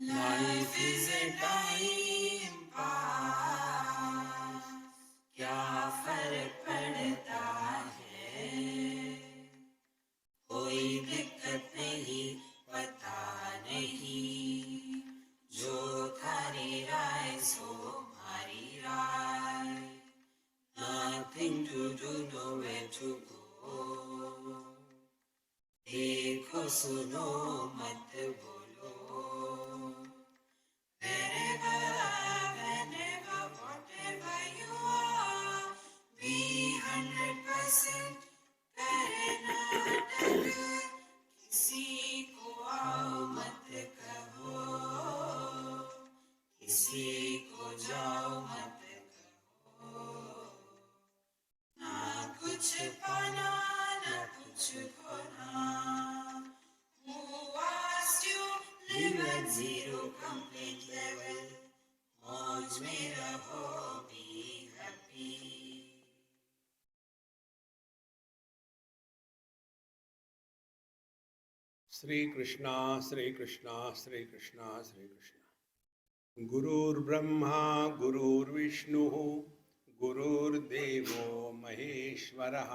Life is a time pass, क्या फर्क पड़ता है, कोई दिक्कत नहीं, पता नहीं, जो थारी राय सो हमारी राय, nothing to do, nowhere to go, देखो सुनो मत बोलो, wherever, whenever, whatever you are, be 100% करे ना डर, किसी को आओ मत कहो, किसी को जाओ मत कहो, ना कुछ पाना ना कुछ खोना, who asked you live at zero complete level, मौज में रहो, be happy. श्री कृष्णा श्री कृष्णा श्री कृष्णा श्री कृष्णा। गुरुर्ब्रह्मा गुरुर्विष्णु गुरुर्देवो महेश्वरः,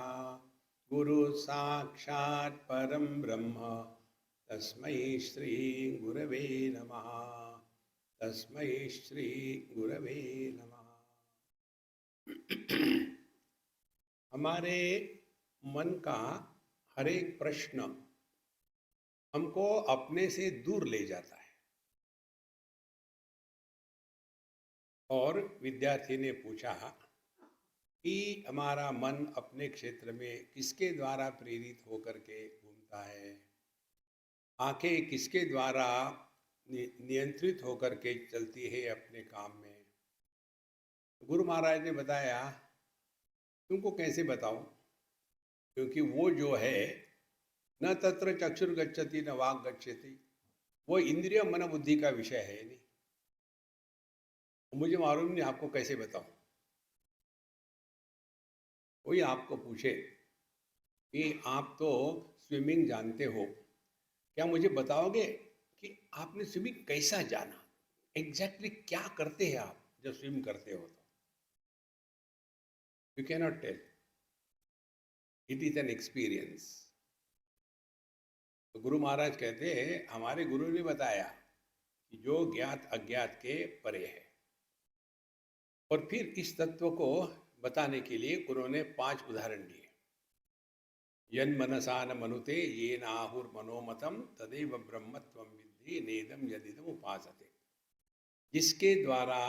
गुरु साक्षात् परम ब्रह्म तस्मै श्री गुरवे नमः। तस्मै श्री गुरवे नमः। हमारे मन का हर एक प्रश्न हमको अपने से दूर ले जाता है। और विद्यार्थी ने पूछा कि हमारा मन अपने क्षेत्र में किसके द्वारा प्रेरित होकर के घूमता है, आंखें किसके द्वारा नियंत्रित होकर के चलती है अपने काम में। गुरु महाराज ने बताया, तुमको कैसे बताऊं, क्योंकि वो जो है न तत्र चक्षुर गच्छति न वाग गच्छति, वो इंद्रिय मन बुद्धि का विषय है नहीं। मुझे मालूम नहीं, आपको कैसे बताऊं। कोई आपको पूछे कि आप तो स्विमिंग जानते हो, क्या मुझे बताओगे कि आपने स्विमिंग कैसा जाना, एग्जैक्टली क्या करते हैं आप जब स्विम करते हो। तो you cannot tell, it is an experience. तो गुरु महाराज कहते हैं, हमारे गुरु ने बताया कि जो ज्ञात अज्ञात के परे है। और फिर इस तत्व को बताने के लिए गुरु ने 5 उदाहरण दिए। यन मनसा न मनुते ये नाहुर मनोमतम तदेव ब्रह्मत्वम विद्धि नेदम यदिदम उपासते। जिसके द्वारा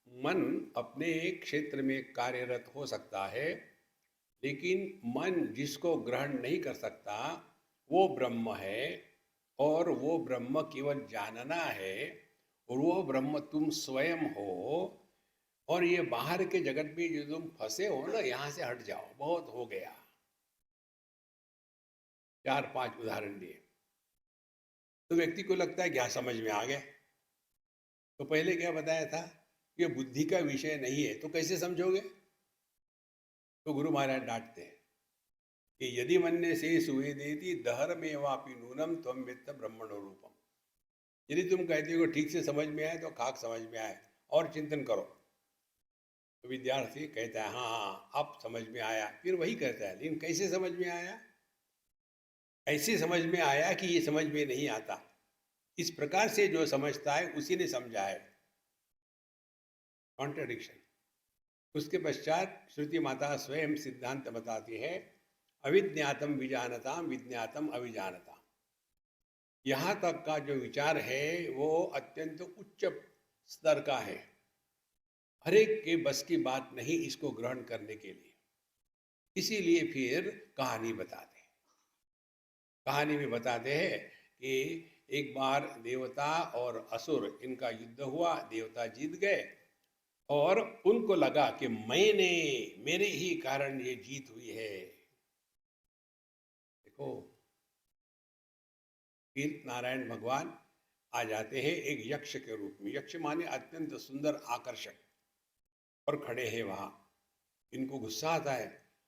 मन अपने क्षेत्र में कार्यरत हो सकता है, लेकिन मन जिसको ग्रहण नहीं कर सकता वो ब्रह्म है, और वो ब्रह्म केवल जानना है, और वो ब्रह्म तुम स्वयं हो। और ये बाहर के जगत में जो तुम फंसे हो ना, यहां से हट जाओ, बहुत हो गया। 4-5 उदाहरण दिए। तो व्यक्ति को लगता है क्या समझ में आ गया। तो पहले क्या बताया था, ये बुद्धि का विषय नहीं है, तो कैसे समझोगे। तो गुरु महाराज डांटते हैं कि यदि मन्ने से सुवेदेति दहर में वापि नूनम त्वम वित्त ब्रह्मणो रूपम। यदि तुम कहते हो ठीक से समझ में आए तो खाक समझ में आए, और चिंतन करो। तो विद्यार्थी कहता है हाँ हाँ अब समझ में आया, फिर वही कहता है लेकिन कैसे समझ में आया। ऐसे समझ में आया कि ये समझ में नहीं आता। इस प्रकार से जो समझता है उसी ने समझा है। कॉन्ट्रडिक्शन। उसके पश्चात श्रुति माता स्वयं सिद्धांत बताती है, अविज्ञातम विजानताम विज्ञातम अविजानताम। यहाँ तक का जो विचार है वो अत्यंत उच्च स्तर का है। हर एक के बस की बात नहीं इसको ग्रहण करने के लिए। इसीलिए फिर कहानी बताते हैं। कहानी में बताते हैं कि एक बार देवता और असुर इनका युद्ध हुआ, देवता जीत गए, और उनको लगा कि मेरे ही कारण ये जीत हुई है। देखो, फिर नारायण भगवान आ जाते हैं एक यक्ष के रूप में। यक्ष माने अत्यंत सुंदर आकर्षक, और खड़े हैं वहां। इनको गुस्सा आता है,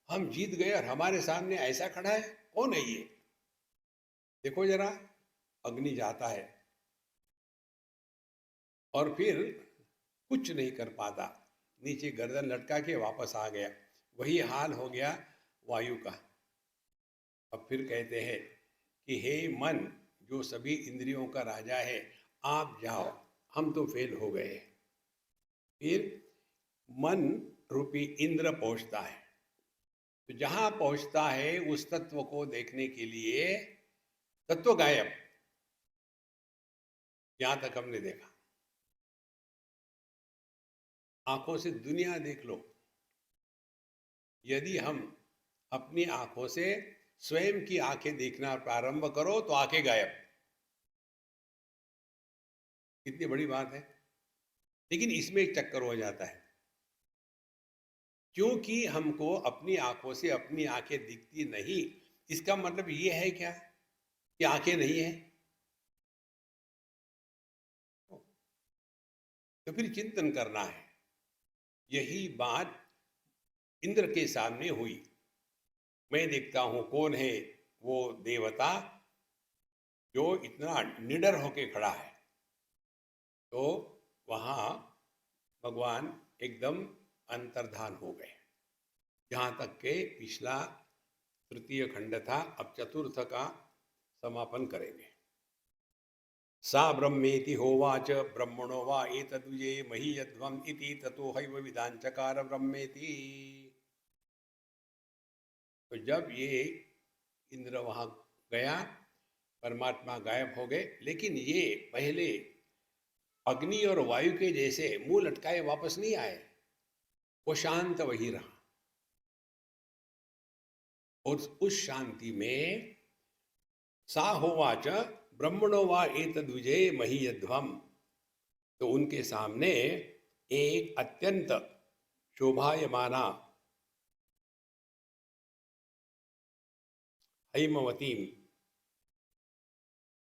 हम जीत गए और हमारे सामने ऐसा खड़ा है, कौन है ये। देखो जरा, अग्नि जाता है, और फिर कुछ नहीं कर पाता, नीचे गर्दन लटका के वापस आ गया। वही हाल हो गया वायु का। अब फिर कहते हैं कि हे मन, जो सभी इंद्रियों का राजा है, आप जाओ, हम तो फेल हो गए। फिर मन रूपी इंद्र पहुंचता है। तो जहां पहुंचता है उस तत्व को देखने के लिए, तत्व गायब। यहां तक हमने देखा। आंखों से दुनिया देख लो, यदि हम अपनी आंखों से स्वयं की आंखें देखना प्रारंभ करो तो आंखें गायब। कितनी बड़ी बात है। लेकिन इसमें एक चक्कर हो जाता है, क्योंकि हमको अपनी आंखों से अपनी आंखें दिखती नहीं, इसका मतलब ये है क्या कि आंखें नहीं है? तो फिर चिंतन करना है। यही बात इंद्र के सामने हुई। मैं देखता हूं कौन है वो देवता जो इतना निडर होके खड़ा है। तो वहां भगवान एकदम अंतर्धान हो गए। जहां तक के पिछला तृतीय खंड था, अब चतुर्थ का समापन करेंगे। सा ब्रह्मेति होवाच ब्रह्मणो वा एतद्विजे महीयध्वम् इति ततो हैव विदांचकार ब्रह्मेति। तो जब ये इंद्र वहां गया, परमात्मा गायब हो गए, लेकिन ये पहले अग्नि और वायु के जैसे मुंह लटकाए वापस नहीं आए, वो शांत वही रहा। और उस शांति में सा होवाच ब्रह्मणो वा एतद्विजे महीयध्वम्, तो उनके सामने एक अत्यंत शोभायमाना हैमवतीम,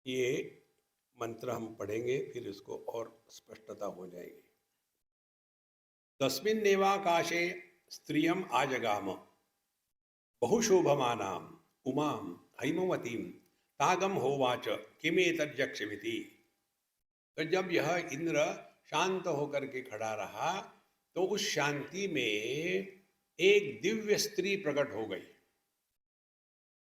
ये मंत्र हम पढ़ेंगे फिर इसको और स्पष्टता हो जाएगी। तस्मिन्नेवाकाशे स्त्रियम आजगाम बहुशोभमानाम उमाम हैमवतीम तागम होवाच किमेतज्जक्षमिति। तो जब यह इंद्र शांत होकर के खड़ा रहा, तो उस शांति में एक दिव्य स्त्री प्रकट हो गई।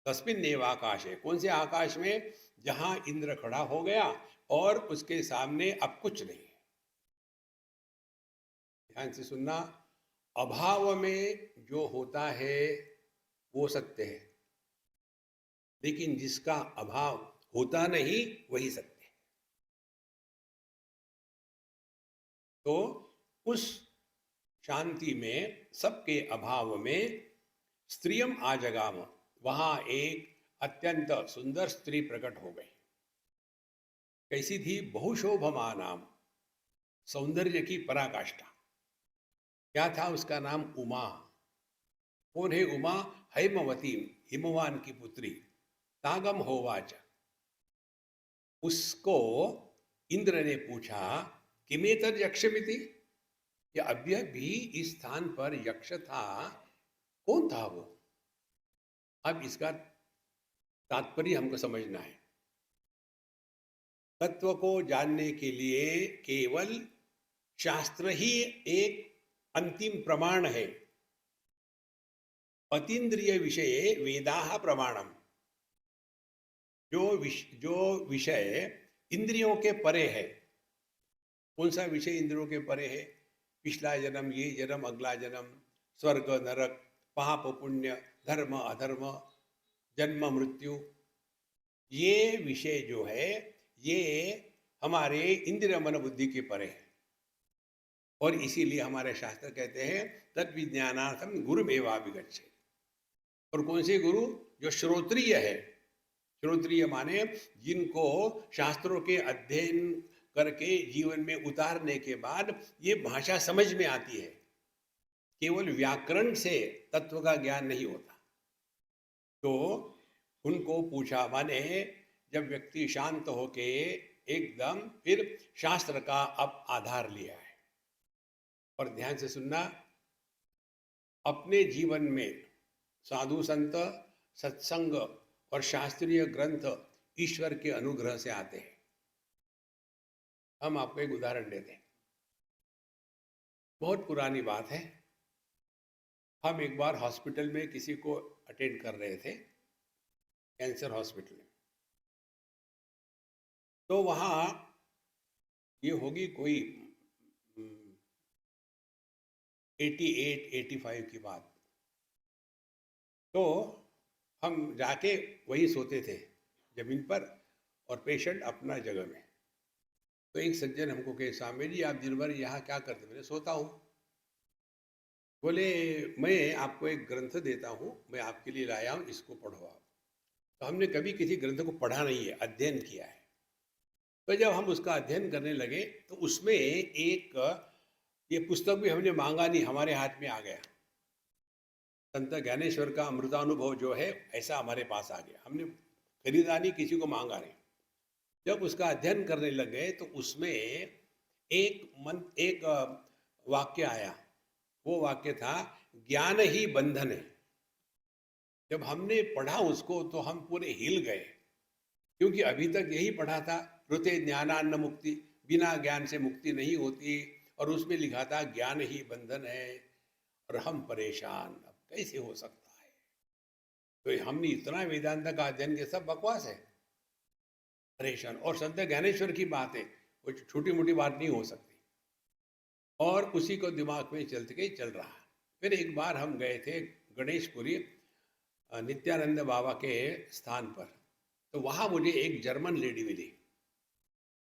तस्मिन्नेव आकाशे, कौन से आकाश में? जहां इंद्र खड़ा हो गया और उसके सामने अब कुछ नहीं है। ध्यान से सुनना, अभाव में जो होता है वो सत्य है, लेकिन जिसका अभाव होता नहीं वही सत्य है। तो उस शांति में, सबके अभाव में, स्त्रियम आजगाम, वहां एक अत्यंत सुंदर स्त्री प्रकट हो गई। कैसी थी? बहुशोभमानाम, सौंदर्य की पराकाष्ठा। क्या था उसका नाम? उमा। कौन है उमा? हैमवती, हिमवान की पुत्री। तागम होवाच, उसको इंद्र ने पूछा, किमेतर यक्षमिति, कि अभी भी इस स्थान पर यक्ष था, कौन था वो? अब इसका तात्पर्य हमको समझना है। तत्व को जानने के लिए केवल शास्त्र ही एक अंतिम प्रमाण है। अतीन्द्रिय विषये वेदाः प्रमाणम। जो विषय इंद्रियों के परे है, कौन सा विषय इंद्रियों के परे है? पिछला जन्म, ये जन्म, अगला जन्म, स्वर्ग नरक, पाप पुण्य, धर्म अधर्म, जन्म मृत्यु, ये विषय जो है ये हमारे इंद्रिय मन बुद्धि के परे है। और इसीलिए हमारे शास्त्र कहते हैं तद्विज्ञानार्थम गुरुमेवाभिगच्छेत्। और कौन से गुरु? जो श्रोत्रिय है। श्रोत्रिय माने जिनको शास्त्रों के अध्ययन करके जीवन में उतारने के बाद ये भाषा समझ में आती है। केवल व्याकरण से तत्व का ज्ञान नहीं होता। तो उनको पूछा, माने जब व्यक्ति शांत होके एकदम फिर शास्त्र का अब आधार लिया है। और ध्यान से सुनना, अपने जीवन में साधु संत, सत्संग और शास्त्रीय ग्रंथ ईश्वर के अनुग्रह से आते हैं। हम आपको एक उदाहरण देते हैं। बहुत पुरानी बात है। हम एक बार हॉस्पिटल में किसी को अटेंड कर रहे थे, कैंसर हॉस्पिटल में। तो वहाँ ये होगी कोई 88 85 की बात। तो हम जाके वहीं सोते थे जमीन पर, और पेशेंट अपना जगह में। तो एक सज्जन हमको कहे, स्वामी जी आप दिन भर यहाँ क्या करते? मैंने सोता हूँ। बोले, मैं आपको एक ग्रंथ देता हूँ, मैं आपके लिए लाया हूँ, इसको पढ़ो आप। तो हमने कभी किसी ग्रंथ को पढ़ा नहीं है, अध्ययन किया है। तो जब हम उसका अध्ययन करने लगे तो उसमें एक ये पुस्तक भी हमने मांगा नहीं, हमारे हाथ में आ गया। संत ज्ञानेश्वर का अमृतानुभव जो है, ऐसा हमारे पास आ गया। हमने खरीदा नहीं, किसी को मांगा नहीं। जब उसका अध्ययन करने लग गए तो उसमें एक वाक्य आया। वो वाक्य था, ज्ञान ही बंधन है। जब हमने पढ़ा उसको तो हम पूरे हिल गए, क्योंकि अभी तक यही पढ़ा था, ऋते ज्ञानान्न मुक्ति, बिना ज्ञान से मुक्ति नहीं होती। और उसमें लिखा था ज्ञान ही बंधन है, और हम परेशान, अब कैसे हो सकता है? तो हमने इतना वेदांत का अध्ययन किया, सब बकवास है, परेशान। और संत ज्ञानेश्वर की बात है, वो छोटी मोटी बात नहीं हो सकती। और उसी को दिमाग में चलते गई, चल रहा। फिर एक बार हम गए थे गणेशपुरी, नित्यानंद बाबा के स्थान पर। तो वहाँ मुझे एक जर्मन लेडी मिली,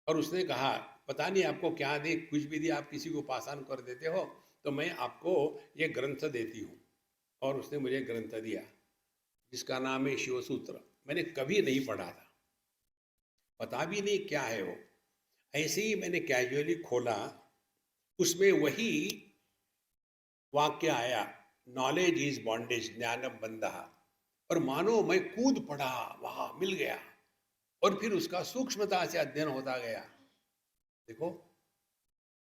और उसने कहा, पता नहीं आपको क्या दे, कुछ भी दे, आप किसी को पास ऑन कर देते हो, तो मैं आपको ये ग्रंथ देती हूँ। और उसने मुझे ग्रंथ दिया जिसका नाम है शिवसूत्र। मैंने कभी नहीं पढ़ा था, पता भी नहीं क्या है वो। ऐसे ही मैंने कैजुअली खोला, उसमें वही वाक्य आया, नॉलेज इज बॉन्डेज ज्ञानम बंधा। और मानो मैं कूद पड़ा, वहां मिल गया। और फिर उसका सूक्ष्मता से अध्ययन होता गया। देखो,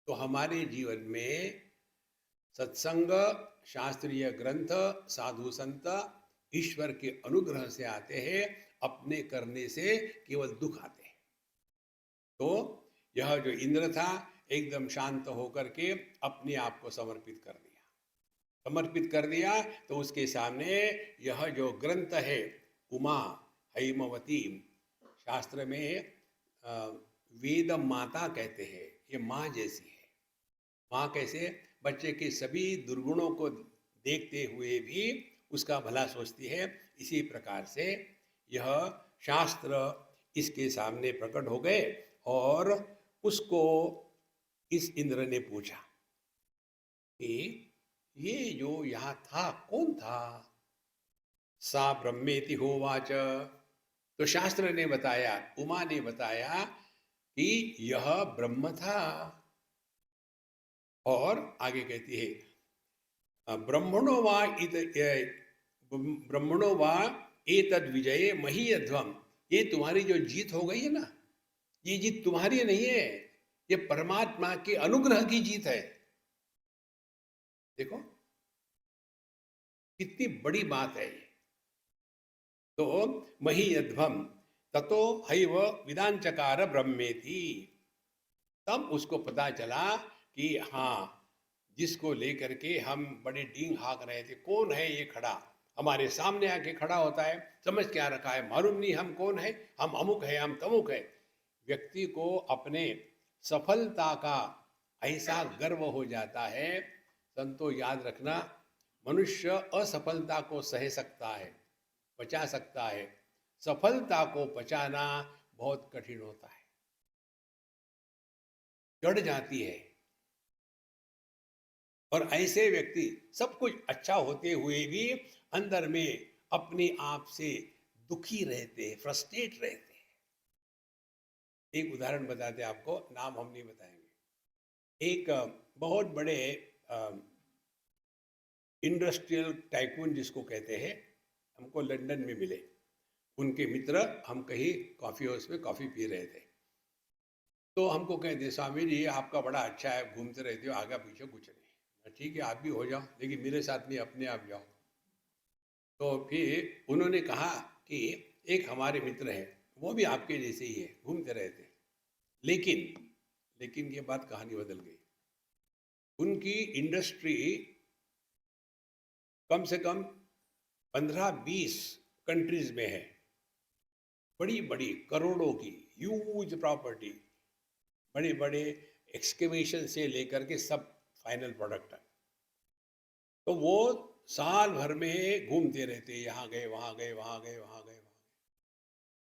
तो हमारे जीवन में सत्संग, शास्त्रीय ग्रंथ, साधु संत ईश्वर के अनुग्रह से आते हैं, अपने करने से केवल दुख आते हैं। तो यह जो इंद्र था, एकदम शांत होकर के अपने आप को समर्पित कर दिया। समर्पित कर दिया तो उसके सामने यह जो ग्रंथ है, उमा हैमवती, शास्त्र में वेद माता कहते हैं, ये माँ जैसी है। माँ कैसे? बच्चे के सभी दुर्गुणों को देखते हुए भी उसका भला सोचती है। इसी प्रकार से यह शास्त्र इसके सामने प्रकट हो गए, और उसको इस इंद्र ने पूछा कि ये जो यहाँ था कौन था? सा ब्रह्मेति होवाच। तो शास्त्र ने बताया, उमा ने बताया कि यह ब्रह्म था। और आगे कहती है, ब्रह्मणो वा ब्रह्मणो वा एतद विजय महीयध्वम। ये तुम्हारी जो जीत हो गई है ना, ये जीत तुम्हारी नहीं है, ये परमात्मा के अनुग्रह की जीत है। देखो कितनी बड़ी बात है ये। तो महीयध्वम ततो हैव विदांचकार ब्रह्मेति। तब उसको पता चला कि हाँ, जिसको लेकर के हम बड़े डींग हाँक रहे थे, कौन है ये खड़ा हमारे सामने आके खड़ा होता है, समझ क्या रखा है, मालूम नहीं हम कौन है, हम अमुक है, हम तमुक है। व्यक्ति को अपने सफलता का ऐसा गर्व हो जाता है। संतो याद रखना, मनुष्य असफलता को सह सकता है, पचा सकता है, सफलता को पचाना बहुत कठिन होता है, चढ़ जाती है। और ऐसे व्यक्ति सब कुछ अच्छा होते हुए भी अंदर में अपने आप से दुखी रहते हैं, फ्रस्ट्रेट रहते हैं। एक उदाहरण बताते हैं आपको, नाम हम नहीं बताएंगे। एक बहुत बड़े इंडस्ट्रियल टाइकून जिसको कहते हैं, हमको लंदन में मिले। उनके मित्र, हम कहीं कॉफ़ी हाउस में कॉफ़ी पी रहे थे। तो हमको कहते, स्वामी जी आपका बड़ा अच्छा है, घूमते रहते हो, आगे पीछे कुछ नहीं। ठीक है, आप भी हो जाओ, लेकिन मेरे साथ नहीं, अपने आप जाओ। तो फिर उन्होंने कहा कि एक हमारे मित्र हैं, वो भी आपके जैसे ही है, घूमते रहते, लेकिन लेकिन ये बात कहानी बदल गई। उनकी इंडस्ट्री कम से कम 15-20 कंट्रीज में है, बड़ी बड़ी करोड़ों की ह्यूज प्रॉपर्टी, बड़े बड़े एक्सकेवेशन से लेकर के सब फाइनल प्रोडक्ट है। तो वो साल भर में घूमते रहते, यहाँ गए वहाँ गए वहाँ गए वहाँ गए वहाँ गए।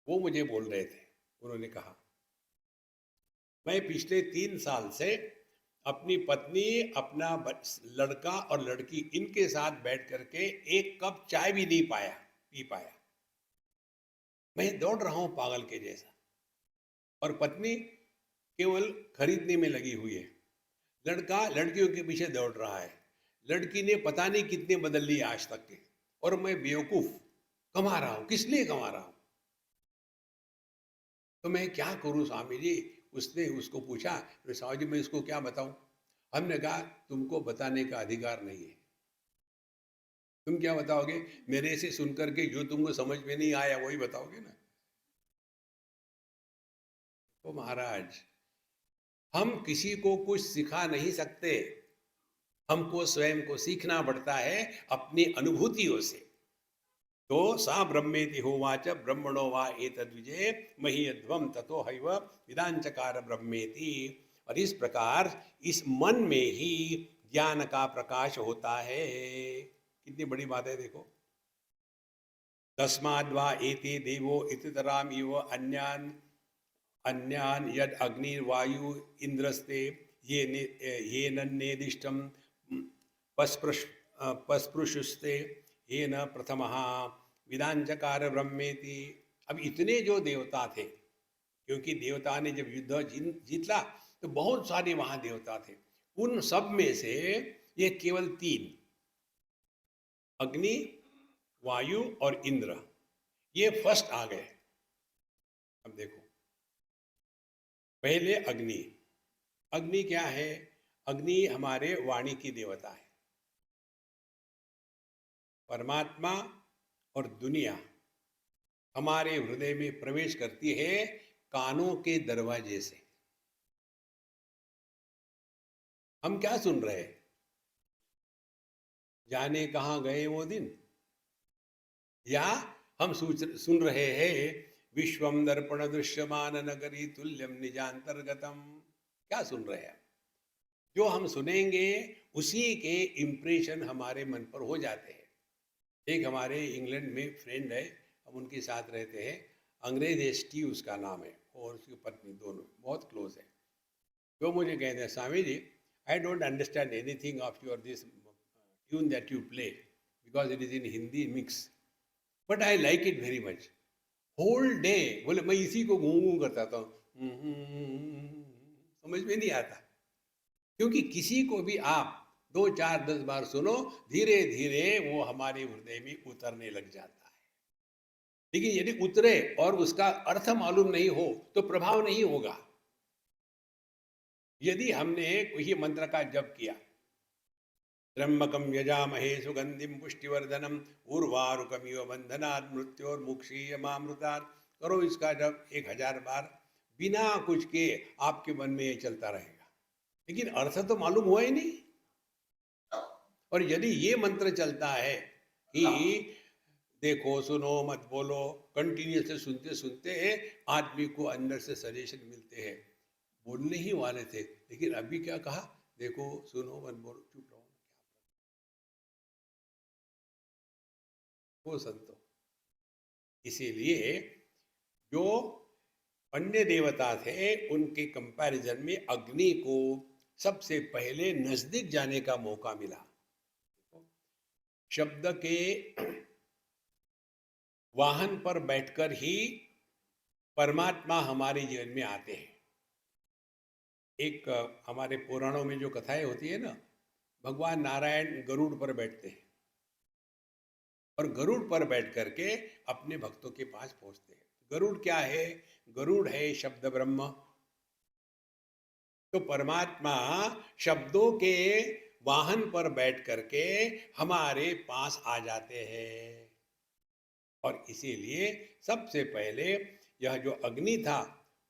वो मुझे बोल रहे थे, उन्होंने कहा मैं पिछले 3 साल से अपनी पत्नी, अपना लड़का और लड़की, इनके साथ बैठ करके एक कप चाय भी नहीं पी पाया। मैं दौड़ रहा हूं पागल के जैसा, और पत्नी केवल खरीदने में लगी हुई है, लड़का लड़कियों के पीछे दौड़ रहा है, लड़की ने पता नहीं कितने बदल लिए आज तक के, और मैं बेवकूफ कमा रहा हूं। किस लिए कमा रहा हूं? तो मैं क्या करूं स्वामी जी? उसने उसको पूछा, तो स्वामी जी मैं इसको क्या बताऊं? हमने कहा तुमको बताने का अधिकार नहीं है। तुम क्या बताओगे? मेरे से सुनकर के जो तुमको समझ में नहीं आया वही बताओगे ना। तो महाराज, हम किसी को कुछ सिखा नहीं सकते, हमको स्वयं को सीखना पड़ता है अपनी अनुभूतियों से। तो सा ब्रह्मेति होवाच ब्रह्मणो वा एतद्विजे महीयध्वम ततो हैव विदांचकार ब्रह्मेति। और इस प्रकार इस मन में ही ज्ञान का प्रकाश होता है। कितनी बड़ी बात है देखो। तस्माद्वा एते देवो इतराम इव अन्यान अन्यान यद अग्निर्वायु इंद्रस्ते ये नेदिष्टम पस्पृशुस्ते ये न प्रथमः विदांचकार ब्रह्मेति। अब इतने जो देवता थे, क्योंकि देवता ने जब युद्ध जीतला तो बहुत सारे वहां देवता थे, उन सब में से ये केवल 3, अग्नि, वायु और इंद्र, ये फर्स्ट आ गए। अब देखो, पहले अग्नि। अग्नि क्या है? अग्नि हमारे वाणी की देवता है। परमात्मा और दुनिया हमारे हृदय में प्रवेश करती है कानों के दरवाजे से। हम क्या सुन रहे हैं? जाने कहां गए वो दिन, या हम सुन रहे हैं विश्वम दर्पण दृश्यमान नगरी तुल्यम निजांतर्गतम। क्या सुन रहे हैं? जो हम सुनेंगे उसी के इम्प्रेशन हमारे मन पर हो जाते हैं। एक हमारे इंग्लैंड में फ्रेंड है, हम उनके साथ रहते हैं, अंग्रेज एसटी उसका नाम है, और उसकी पत्नी, दोनों बहुत क्लोज है। जो मुझे कहते हैं, Swami ji I don't understand anything of your this tune that you play because it is in Hindi mix, but I like it very much. Whole day बोले मैं इसी को घूम घूम करता था, समझ में नहीं आता। क्योंकि किसी को भी आप 2, 4, 10 बार सुनो, धीरे धीरे वो हमारे हृदय में उतरने लग जाता है। लेकिन यदि उतरे और उसका अर्थ मालूम नहीं हो तो प्रभाव नहीं होगा। यदि हमने कोई मंत्र का जप किया, त्र्यंबकम यजामहे सुगंधिम पुष्टिवर्धनम उर्वारुकमिव बंधनात् मृत्योर्मुक्षीयमामृतात्, करो इसका जप 1000 बार, बिना कुछ के आपके मन में ये चलता रहेगा, लेकिन अर्थ तो मालूम हुआ ही नहीं। और यदि ये मंत्र चलता है कि देखो सुनो मत बोलो, कंटिन्यूसली सुनते सुनते आदमी को अंदर से सजेशन मिलते हैं। बोलने ही वाले थे, लेकिन अभी क्या कहा? देखो सुनो मत बोलो, चुप रहो। वो संतो, इसीलिए जो अन्य देवता थे उनके कंपैरिजन में अग्नि को सबसे पहले नजदीक जाने का मौका मिला। शब्द के वाहन पर बैठकर ही परमात्मा हमारे जीवन में आते हैं। एक हमारे पुराणों में जो कथाएं होती है ना, भगवान नारायण गरुड़ पर बैठते हैं और गरुड़ पर बैठ करके अपने भक्तों के पास पहुंचते हैं। गरुड़ क्या है? गरुड़ है शब्द ब्रह्म। तो परमात्मा शब्दों के वाहन पर बैठ करके हमारे पास आ जाते हैं। और इसीलिए सबसे पहले यह जो अग्नि था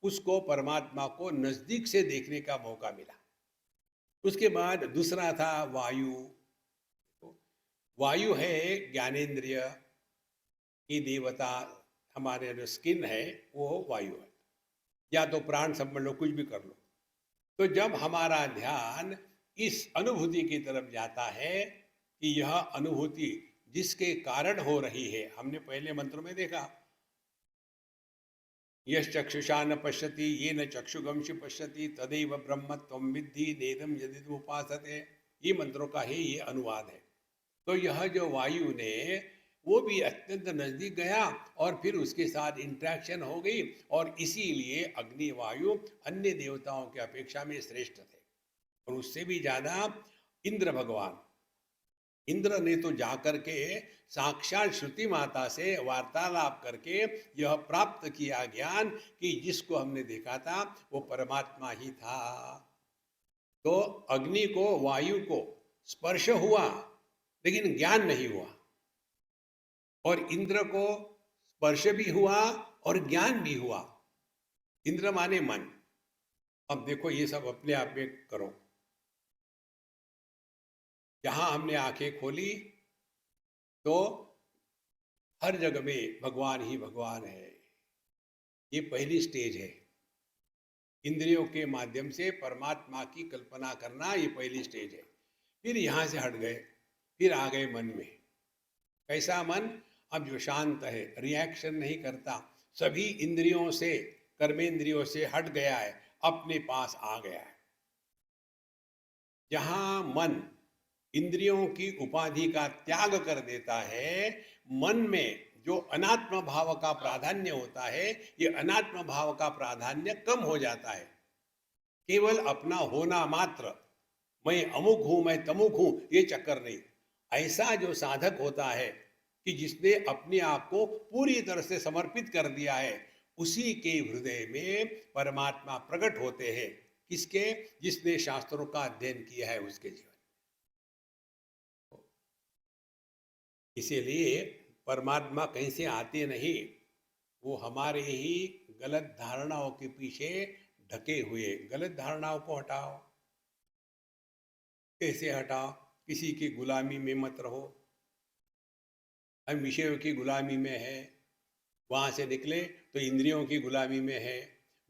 उसको परमात्मा को नजदीक से देखने का मौका मिला। उसके बाद दूसरा था वायु। वायु है ज्ञानेंद्रिय की देवता, हमारे जो स्किन है वो वायु है, या तो प्राण समझ लो, कुछ भी कर लो। तो जब हमारा ध्यान इस अनुभूति की तरफ जाता है कि यह अनुभूति जिसके कारण हो रही है, हमने पहले मंत्र में देखा, यश चक्षुषा न पश्यति ये न चक्षुगंश पश्यति तदैव ब्रह्म त्वं विद्धि नेदम यदि उपासते, ये मंत्रों का ही ये अनुवाद है। तो यह जो वायु ने, वो भी अत्यंत नजदीक गया और फिर उसके साथ इंटरेक्शन हो गई, और इसीलिए अग्नि वायु अन्य देवताओं की अपेक्षा में श्रेष्ठ थे। और उससे भी ज्यादा इंद्र भगवान, इंद्र ने तो जाकर के साक्षात श्रुति माता से वार्तालाप करके यह प्राप्त किया ज्ञान कि जिसको हमने देखा था वो परमात्मा ही था। तो अग्नि को, वायु को स्पर्श हुआ लेकिन ज्ञान नहीं हुआ, और इंद्र को स्पर्श भी हुआ और ज्ञान भी हुआ। इंद्र माने मन। अब देखो ये सब अपने आप में करो। जहां हमने आंखें खोली तो हर जगह में भगवान ही भगवान है। ये पहली स्टेज है, इंद्रियों के माध्यम से परमात्मा की कल्पना करना, ये पहली स्टेज है। फिर यहाँ से हट गए, फिर आ गए मन में। कैसा मन? अब जो शांत है, रिएक्शन नहीं करता, सभी इंद्रियों से, कर्मेंद्रियों से हट गया है, अपने पास आ गया है। जहां मन इंद्रियों की उपाधि का त्याग कर देता है, मन में जो अनात्म भाव का प्राधान्य होता है, ये अनात्म भाव का प्राधान्य कम हो जाता है। केवल अपना होना मात्र, मैं अमुक हूं, मैं तमुक हूं, ये चक्कर नहीं। ऐसा जो साधक होता है कि जिसने अपने आप को पूरी तरह से समर्पित कर दिया है, उसी के हृदय में परमात्मा प्रकट होते हैं। किसके? जिसने शास्त्रों का अध्ययन किया है उसके जीवन। इसीलिए परमात्मा कहीं से आते नहीं, वो हमारे ही गलत धारणाओं के पीछे ढके हुए। गलत धारणाओं को हटाओ। कैसे हटाओ? किसी की गुलामी में मत रहो। हम विषयों की गुलामी में है, वहां से निकले तो इंद्रियों की गुलामी में है,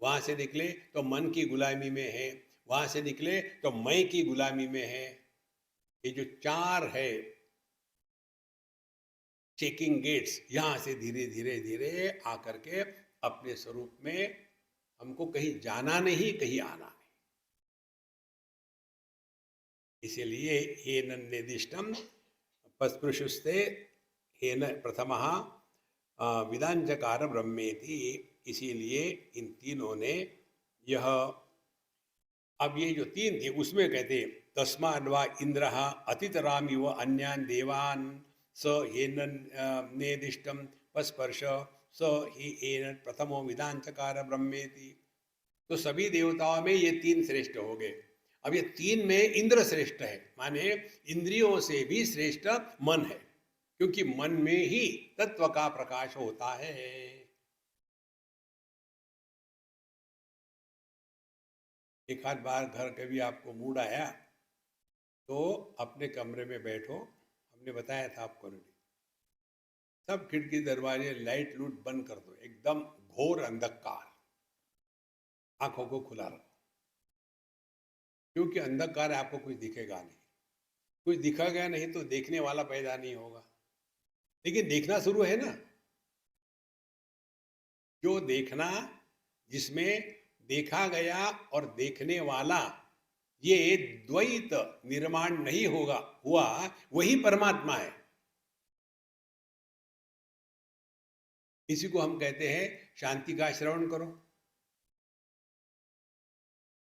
वहां से निकले तो मन की गुलामी में है, वहां से निकले तो मैं की गुलामी में है। ये जो चार है चेकिंग गेट्स, यहां से धीरे धीरे धीरे आकर के अपने स्वरूप में हमको कहीं जाना नहीं, कहीं आना नहीं। इसीलिए हे निर्दिष्टम पस्पृशुस्ते हेन प्रथमः विदांचकार ब्रह्मेति। इसीलिए इन तीनों ने यह, अब ये जो तीन थे उसमें कहते तस्माद्वा इंद्र अतितराम इव अन्यान देवान स हेन नेदिष्टम पस्पर्श स ही एन प्रथमो विदांचकार ब्रह्मेति। तो सभी देवताओं में ये तीन श्रेष्ठ हो गए। अब ये तीन में इंद्र श्रेष्ठ है, माने इंद्रियों से भी श्रेष्ठ मन है, क्योंकि मन में ही तत्व का प्रकाश होता है। एक आध बार घर कभी आपको मूड आया तो अपने कमरे में बैठो, हमने बताया था आपको ऑलरेडी, सब खिड़की दरवाजे लाइट लूट बंद कर दो, एकदम घोर अंधकार, आंखों को खुला रखो, क्योंकि अंधकार है, आपको कुछ दिखेगा नहीं। कुछ दिखा गया नहीं तो देखने वाला पैदा नहीं होगा, लेकिन देखना शुरू है ना। जो देखना, जिसमें देखा गया और देखने वाला, ये द्वैत निर्माण नहीं होगा हुआ, वही परमात्मा है। इसी को हम कहते हैं शांति का श्रवण करो।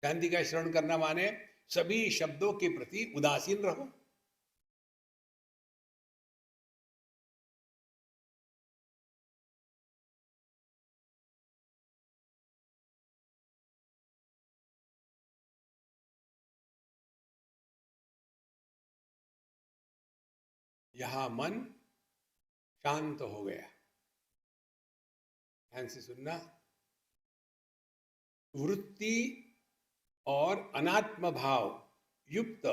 शांति का श्रवण करना माने सभी शब्दों के प्रति उदासीन रहो। यहां मन शांत हो गया। ध्यान से सुनना। वृत्ति और अनात्म भाव युक्त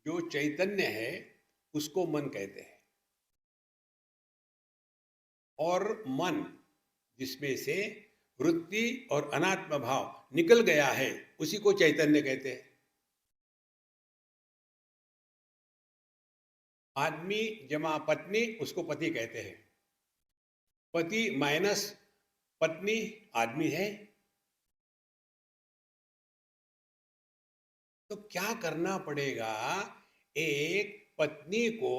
जो चैतन्य है उसको मन कहते हैं, और मन जिसमें से वृत्ति और अनात्म भाव निकल गया है उसी को चैतन्य कहते हैं। आदमी जमा पत्नी उसको पति कहते हैं। पति माइनस पत्नी आदमी है। तो क्या करना पड़ेगा एक पत्नी को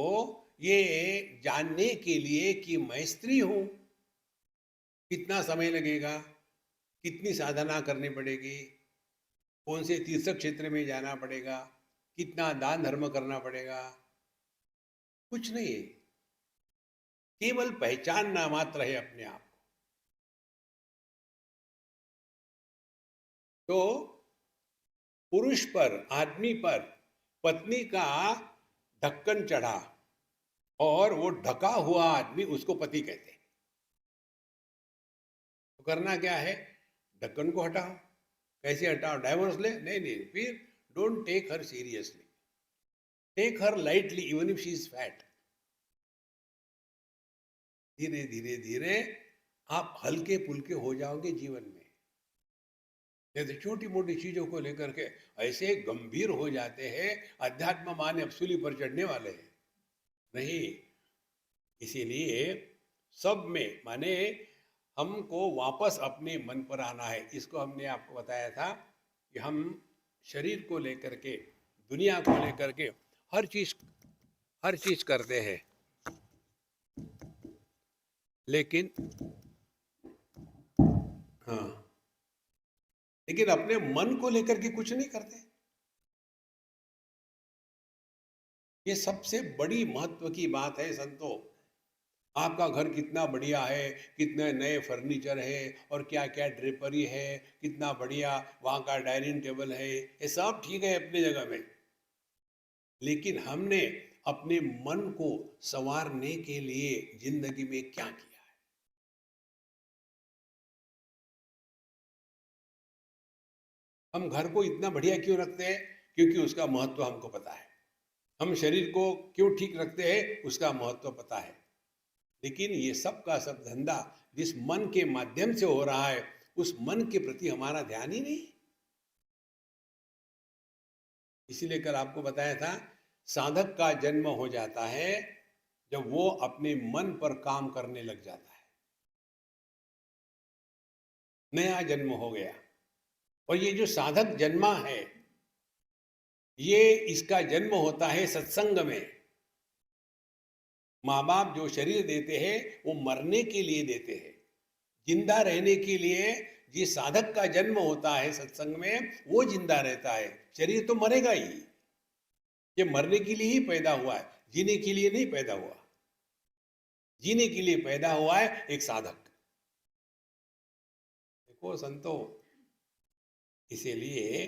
ये जानने के लिए कि मैं स्त्री हूं? कितना समय लगेगा? कितनी साधना करनी पड़ेगी? कौन से तीर्थ क्षेत्र में जाना पड़ेगा? कितना दान धर्म करना पड़ेगा? कुछ नहीं है, केवल पहचानना मात्र है अपने आप को। तो पुरुष पर, आदमी पर पत्नी का ढक्कन चढ़ा और वो ढका हुआ आदमी उसको पति कहते हैं। तो करना क्या है? ढक्कन को हटाओ। कैसे हटाओ? डाइवोर्स ले? नहीं नहीं, फिर don't take her seriously, take her lightly even if she is fat. धीरे धीरे धीरे आप हल्के पुल्के हो जाओगे जीवन में। जैसे छोटी मोटी चीजों को लेकर के ऐसे गंभीर हो जाते हैं, अध्यात्म माने अब सूली पर चढ़ने वाले हैं। नहीं, इसीलिए सब में माने हमको वापस अपने मन पर आना है। इसको हमने आपको बताया था कि हम शरीर को लेकर के, दुनिया को लेकर के हर चीज करते हैं, लेकिन हाँ, लेकिन अपने मन को लेकर के कुछ नहीं करते। ये सबसे बड़ी महत्व की बात है संतों। आपका घर कितना बढ़िया है, कितने नए फर्नीचर है और क्या क्या ड्रेपरी है, कितना बढ़िया वहाँ का डाइनिंग टेबल है, ये सब ठीक है अपनी जगह में। लेकिन हमने अपने मन को संवारने के लिए जिंदगी में क्या किया? हम घर को इतना बढ़िया क्यों रखते हैं? क्योंकि उसका महत्व हमको पता है। हम शरीर को क्यों ठीक रखते हैं? उसका महत्व पता है। लेकिन ये सब का सब धंधा जिस मन के माध्यम से हो रहा है, उस मन के प्रति हमारा ध्यान ही नहीं। इसीलिए कल आपको बताया था, साधक का जन्म हो जाता है जब वो अपने मन पर काम करने लग जाता है। नया जन्म हो गया। और ये जो साधक जन्मा है, ये इसका जन्म होता है सत्संग में। माँ बाप जो शरीर देते हैं वो मरने के लिए देते हैं, जिंदा रहने के लिए। जिस साधक का जन्म होता है सत्संग में वो जिंदा रहता है, शरीर तो मरेगा ही। ये मरने के लिए ही पैदा हुआ है, जीने के लिए नहीं पैदा हुआ। जीने के लिए पैदा हुआ है एक साधक। देखो संतो, इसीलिए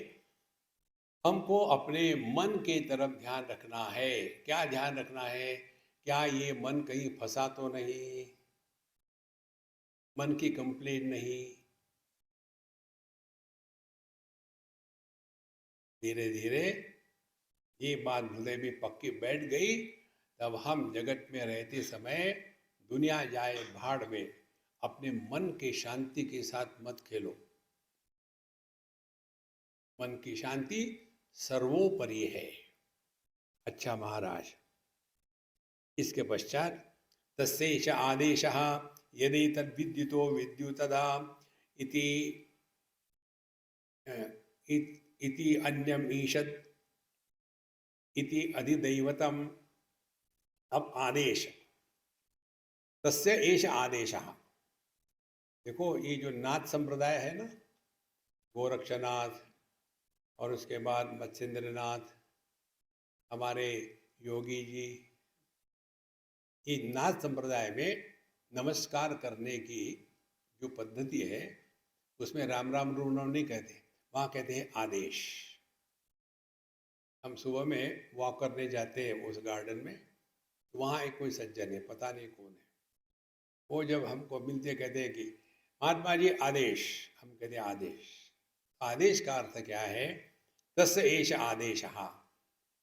हमको अपने मन के तरफ ध्यान रखना है। क्या ध्यान रखना है? क्या ये मन कहीं फंसा तो नहीं? मन की कंप्लेन नहीं। धीरे धीरे ये बात हृदय में पक्की बैठ गई, तब हम जगत में रहते समय दुनिया जाए भाड़ में, अपने मन के शांति के साथ मत खेलो। मन की शांति सर्वोपरि है। अच्छा महाराज, इसके पश्चात तस्यैष आदेशः यदि तद्विद्युतो विद्युतदा इति इति अन्यम ईषद इति अधिदैवतम। अब आदेश, तस्य एष आदेशः। देखो ये जो नाथ संप्रदाय है ना, गोरक्षनाथ और उसके बाद मत्स्येंद्रनाथ, हमारे योगी जी, ये नाथ संप्रदाय में नमस्कार करने की जो पद्धति है उसमें राम राम रूम राम नहीं कहते, वहाँ कहते हैं आदेश। हम सुबह में वॉक करने जाते हैं उस गार्डन में, तो वहाँ एक कोई सज्जन है, पता नहीं कौन है, वो जब हमको मिलते कहते हैं कि महात्मा जी आदेश। हम कहते हैं आदेश। आदेश का अर्थ क्या है? तस्य एष आदेशः।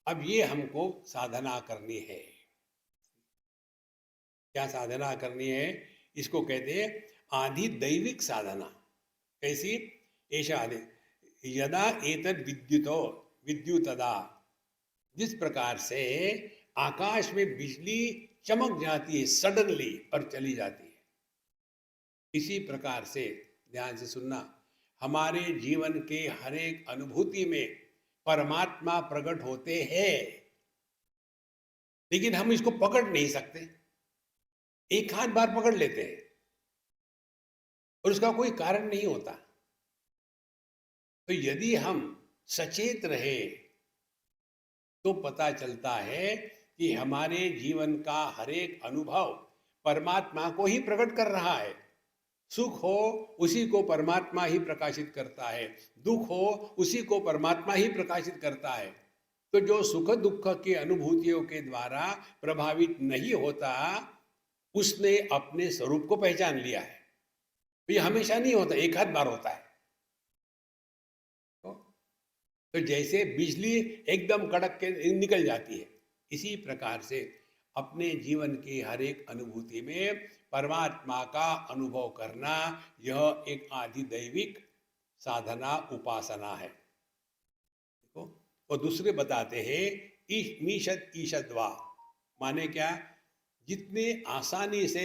अब ये हमको साधना करनी है। क्या साधना करनी है? इसको कहते हैं आदि दैविक साधना। कैसी? एषा आदि यदा एतद् विद्युतो विद्युतदा, जिस प्रकार से आकाश में बिजली चमक जाती है सडनली और चली जाती है, इसी प्रकार से, ध्यान से सुनना, हमारे जीवन के हर एक अनुभूति में परमात्मा प्रकट होते हैं, लेकिन हम इसको पकड़ नहीं सकते। एक आध बार पकड़ लेते हैं और उसका कोई कारण नहीं होता। तो यदि हम सचेत रहे तो पता चलता है कि हमारे जीवन का हर एक अनुभव परमात्मा को ही प्रकट कर रहा है। सुख हो उसी को परमात्मा ही प्रकाशित करता है, दुख हो उसी को परमात्मा ही प्रकाशित करता है। तो जो सुख दुख के अनुभूतियों के द्वारा प्रभावित नहीं होता, उसने अपने स्वरूप को पहचान लिया है। तो ये हमेशा नहीं होता, एक आध बार होता है। तो जैसे बिजली एकदम कड़क के निकल जाती है, इसी प्रकार से अपने जीवन की हर एक अनुभूति में परमात्मा का अनुभव करना, यह एक आधिदैविक साधना उपासना है। देखो, और दूसरे बताते हैं ईशद ईशद्वा, माने क्या? जितने आसानी से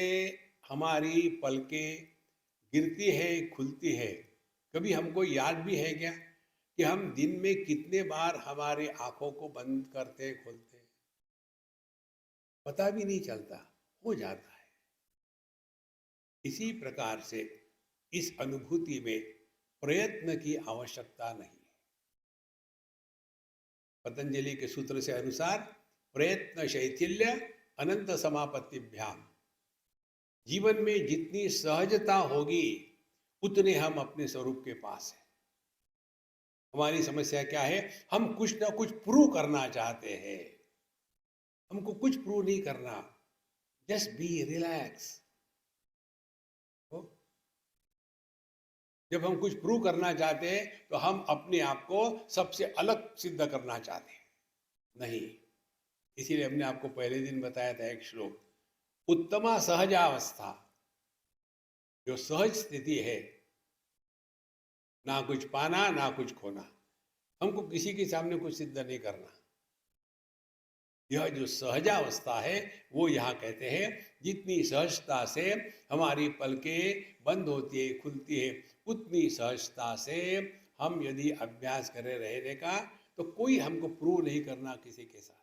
हमारी पलकें गिरती है खुलती है, कभी हमको याद भी है क्या कि हम दिन में कितने बार हमारे आंखों को बंद करते खोलते? पता भी नहीं चलता, हो जाता है। इसी प्रकार से इस अनुभूति में प्रयत्न की आवश्यकता नहीं है। पतंजलि के सूत्र से अनुसार प्रयत्न शैथिल्य अनंत समापत्तिभ्याम, जीवन में जितनी सहजता होगी उतने हम अपने स्वरूप के पास हैं। हमारी समस्या क्या है? हम कुछ ना कुछ प्रूव करना चाहते हैं। हमको कुछ प्रूव नहीं करना, जस्ट बी रिलैक्स। जब हम कुछ प्रूव करना चाहते हैं तो हम अपने आप को सबसे अलग सिद्ध करना चाहते हैं। नहीं, इसीलिए हमने आपको पहले दिन बताया था एक श्लोक, उत्तमा सहजावस्था, जो सहज स्थिति है, ना कुछ पाना ना कुछ खोना, हमको किसी के सामने कुछ सिद्ध नहीं करना। यह जो सहजावस्था है वो यहाँ कहते हैं, जितनी सहजता से हमारी पलकें बंद होती है खुलती है, उतनी सहजता से हम यदि अभ्यास करें रहने का, तो कोई हमको प्रूव नहीं करना किसी के साथ।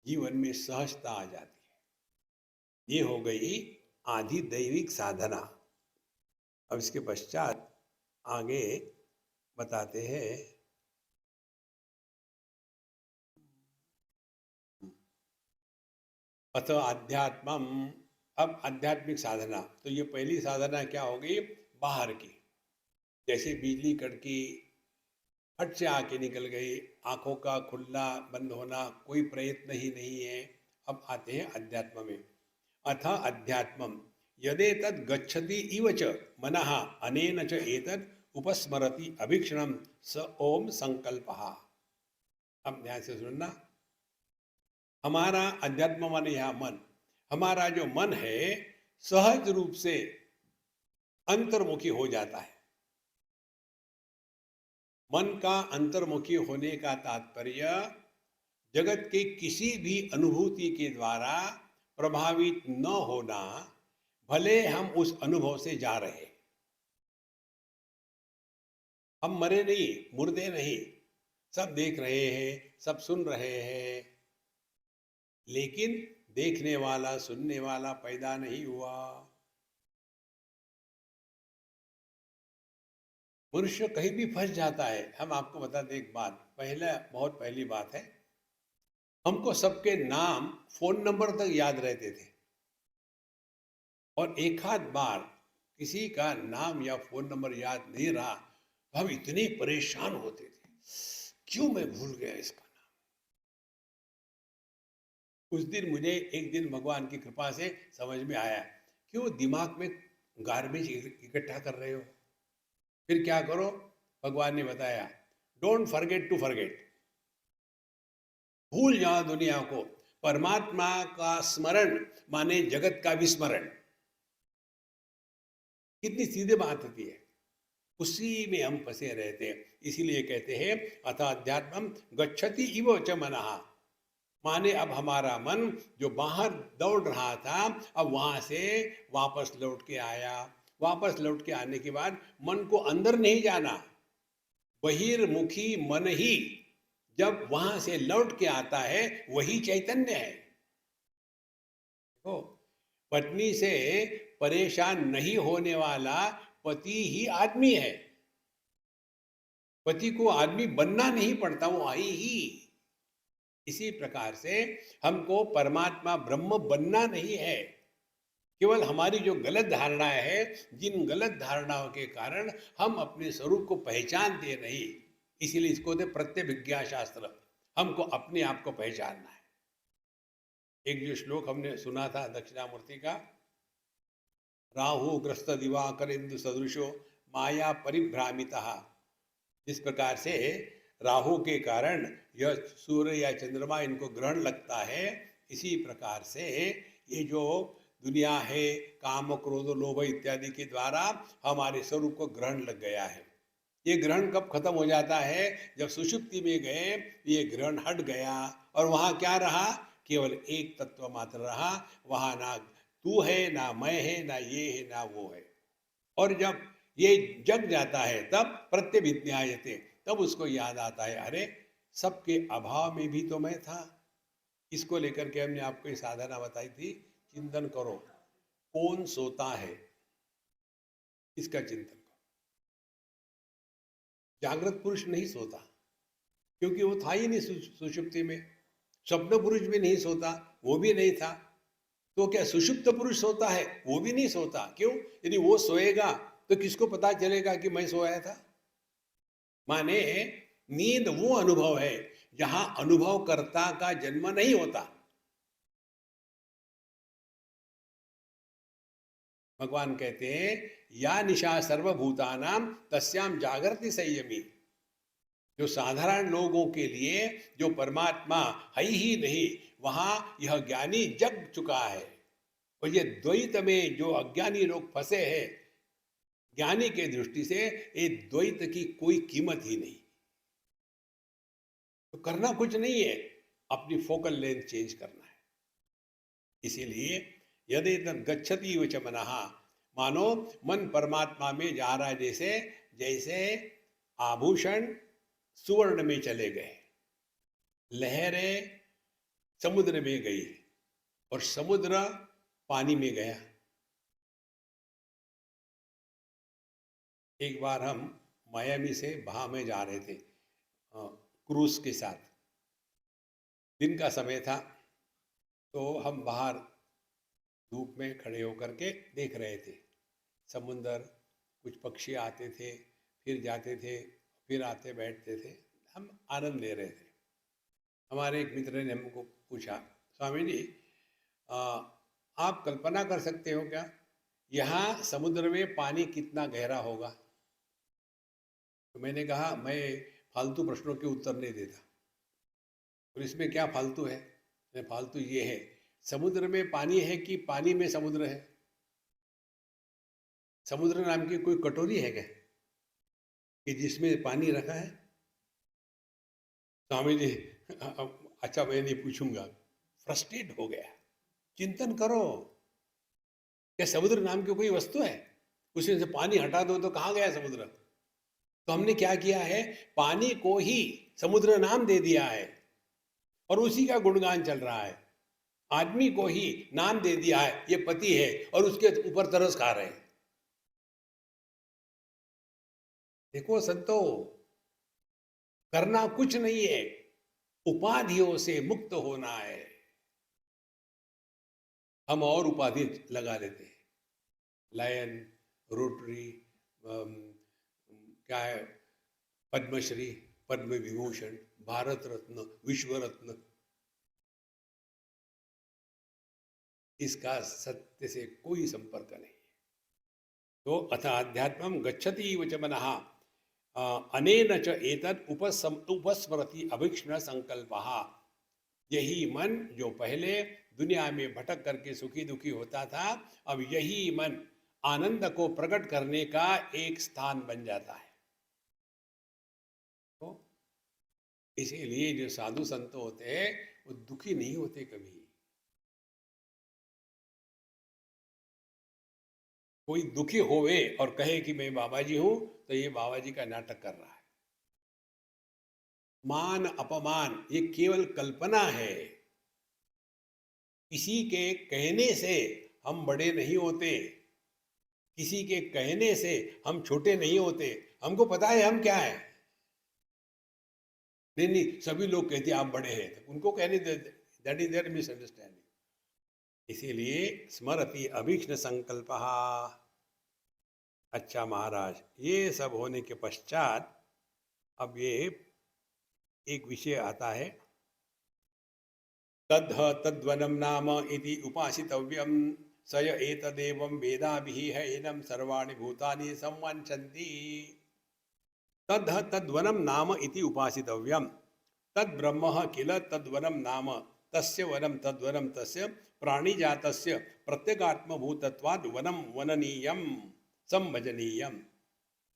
जीवन में सहजता आ जाती है। ये हो गई आधि दैविक साधना। अब इसके पश्चात आगे बताते हैं, अथ आध्यात्मम। अब आध्यात्मिक साधना, तो ये पहली साधना क्या हो गई? बाहर की, जैसे बिजली कड़की फट से आके निकल गई, आंखों का खुलना बंद होना, कोई प्रयत्न ही नहीं है। अब आते हैं अध्यात्म में। अथ अध्यात्मम यदेतद् गच्छति इव च मनः अनेन च एतद् उपस्मरति अभीक्षणम स ओम संकल्पः। अब ध्यान से सुनना, हमारा अध्यात्म माने यहाँ मन, हमारा जो मन है सहज रूप से अंतर्मुखी हो जाता है। मन का अंतर्मुखी होने का तात्पर्य जगत के किसी भी अनुभूति के द्वारा प्रभावित न होना, भले हम उस अनुभव से जा रहे, हम मरे नहीं, मुर्दे नहीं, सब देख रहे हैं, सब सुन रहे हैं, लेकिन देखने वाला सुनने वाला पैदा नहीं हुआ। मनुष्य कहीं भी फंस जाता है। हम आपको बता दें एक बात, बहुत पहली बात है, हमको सबके नाम फोन नंबर तक याद रहते थे, और एक आध बार किसी का नाम या फोन नंबर याद नहीं रहा तो हम इतने परेशान होते थे, क्यों मैं भूल गया इसका नाम। उस दिन मुझे एक दिन भगवान की कृपा से समझ में आया क्यों दिमाग में गार्बेज इकट्ठा कर रहे हो? फिर क्या करो? भगवान ने बताया, डोंट फॉरगेट टू फॉरगेट। भूल जाओ दुनिया को। परमात्मा का स्मरण माने जगत का विस्मरण। कितनी सीधे बात होती है। उसी में हम फंसे रहते हैं। इसीलिए कहते हैं अथ अध्यात्मम गच्छति इव च मनः। माने अब हमारा मन जो बाहर दौड़ रहा था, अब वहां से वापस लौट के आया। वापस लौट के आने के बाद मन को अंदर नहीं जाना। बहिर्मुखी मन ही जब वहां से लौट के आता है, वही चैतन्य है। तो पत्नी से परेशान नहीं होने वाला पति ही आदमी है। पति को आदमी बनना नहीं पड़ता, वो आई ही। इसी प्रकार से हमको परमात्मा ब्रह्म बनना नहीं है। केवल हमारी जो गलत धारणाएं है, जिन गलत धारणाओं के कारण हम अपने स्वरूप को पहचानते नहीं, इसीलिए इसको होते प्रत्यभिज्ञा शास्त्र। हमको अपने आप को पहचानना है। एक जो श्लोक हमने सुना था दक्षिणामूर्ति का, राहु ग्रस्त दिवाकर इंदु सदृशो माया परिभ्रामितः। जिस प्रकार से राहु के कारण यह सूर्य या चंद्रमा इनको ग्रहण लगता है, इसी प्रकार से ये जो दुनिया है, काम क्रोध लोभ इत्यादि के द्वारा हमारे स्वरूप को ग्रहण लग गया है। ये ग्रहण कब खत्म हो जाता है? जब सुषुप्ति में गए, ये ग्रहण हट गया और वहां क्या रहा? केवल एक तत्व मात्र रहा। वहां ना तू है, ना मैं है, ना ये है, ना वो है। और जब ये जग जाता है तब प्रत्यभिज्ञायते, तब उसको याद आता है, अरे सबके अभाव में भी तो मैं था। इसको लेकर के हमने आपको ये साधना बताई थी। चिंतन करो, कौन सोता है, इसका चिंतन करो। जागृत पुरुष नहीं सोता, क्योंकि वो था ही नहीं सुषुप्ति में। स्वप्न पुरुष भी नहीं सोता, वो भी नहीं था। तो क्या सुषुप्त पुरुष सोता है? वो भी नहीं सोता। क्यों? यदि वो सोएगा तो किसको पता चलेगा कि मैं सोया था? माने नींद वो अनुभव है जहां अनुभवकर्ता का जन्म नहीं होता। भगवान कहते हैं, या निशा सर्वभूतानाम तस्याम जागृति संयमी। जो साधारण लोगों के लिए जो परमात्मा है ही नहीं, वहां यह ज्ञानी जग चुका है। और ये द्वैत में जो अज्ञानी लोग फंसे हैं, ज्ञानी के दृष्टि से ये द्वैत की कोई कीमत ही नहीं। तो करना कुछ नहीं है, अपनी फोकल लेंथ चेंज करना है। इसीलिए यदि गच्छति वच मनः, मानो मन परमात्मा में जा रहा है। जैसे जैसे आभूषण सुवर्ण में चले गए, लहरें समुद्र में गई और समुद्र पानी में गया। एक बार हम मायामी से बहा में जा रहे थे क्रूज के साथ। दिन का समय था, तो हम बाहर धूप में खड़े होकर के देख रहे थे समुंदर। कुछ पक्षी आते थे, फिर जाते थे, फिर आते बैठते थे। हम आनंद ले रहे थे। हमारे एक मित्र ने हमको पूछा, स्वामी जी आप कल्पना कर सकते हो क्या, यहाँ समुद्र में पानी कितना गहरा होगा? तो मैंने कहा, मैं फालतू प्रश्नों के उत्तर नहीं देता। और इसमें क्या फालतू है? फालतू ये है, समुद्र में पानी है कि पानी में समुद्र है? समुद्र नाम की कोई कटोरी है क्या कि जिसमें पानी रखा है? स्वामी जी अच्छा मैं नहीं पूछूंगा। फ्रस्ट्रेट हो गया। चिंतन करो, क्या समुद्र नाम की कोई वस्तु है? उसमें से पानी हटा दो तो कहाँ गया समुद्र? तो हमने क्या किया है, पानी को ही समुद्र नाम दे दिया है और उसी का गुणगान चल रहा है। आदमी को ही नाम दे दिया है, ये पति है, और उसके ऊपर तरस खा रहे हैं। देखो संतो, करना कुछ नहीं है, उपाधियों से मुक्त होना है। हम और उपाधि लगा लेते हैं, लायन, रोटरी, क्या है, पद्मश्री, पद्म विभूषण, भारत रत्न, विश्व रत्न। इसका सत्य से कोई संपर्क नहीं। तो अथ अध्यात्मं गच्छति च मनः अनेन च एतत् उपस्मरति अभीक्ष्ण संकल्पः। यही मन जो पहले दुनिया में भटक करके सुखी दुखी होता था, अब यही मन आनंद को प्रकट करने का एक स्थान बन जाता है। तो इसीलिए जो साधु संत होते हैं वो दुखी नहीं होते कभी। कोई दुखी होवे और कहे कि मैं बाबा जी हूं, तो ये बाबा जी का नाटक कर रहा है। मान अपमान ये केवल कल्पना है। किसी के कहने से हम बड़े नहीं होते, किसी के कहने से हम छोटे नहीं होते। हमको पता है हम क्या है। नहीं नहीं, सभी लोग कहते हैं आप बड़े हैं, तो उनको कहने दे, दैट इज देयर मिसअंडरस्टैंडिंग। इसीलिए स्मरति अभीक्ष्ण संकल्प। अच्छा महाराज, ये सब होने के पश्चात अब ये एक विषय आता है। तद्ध तद्वनम नाम इति उपासितव्यम स य एतदेवं वेदाभिः एनं सर्वाणि भूतानि संवाञ्छन्ति। तद्ध तद्वनम नाम इति उपासितव्यम तद् ब्रह्म किल तद्वनम नाम तस्य वनम तद्वनम तस्य प्राणिजातस्य प्रत्यगात्मभूतत्वाद् वनम वननीयम संभजनीयम।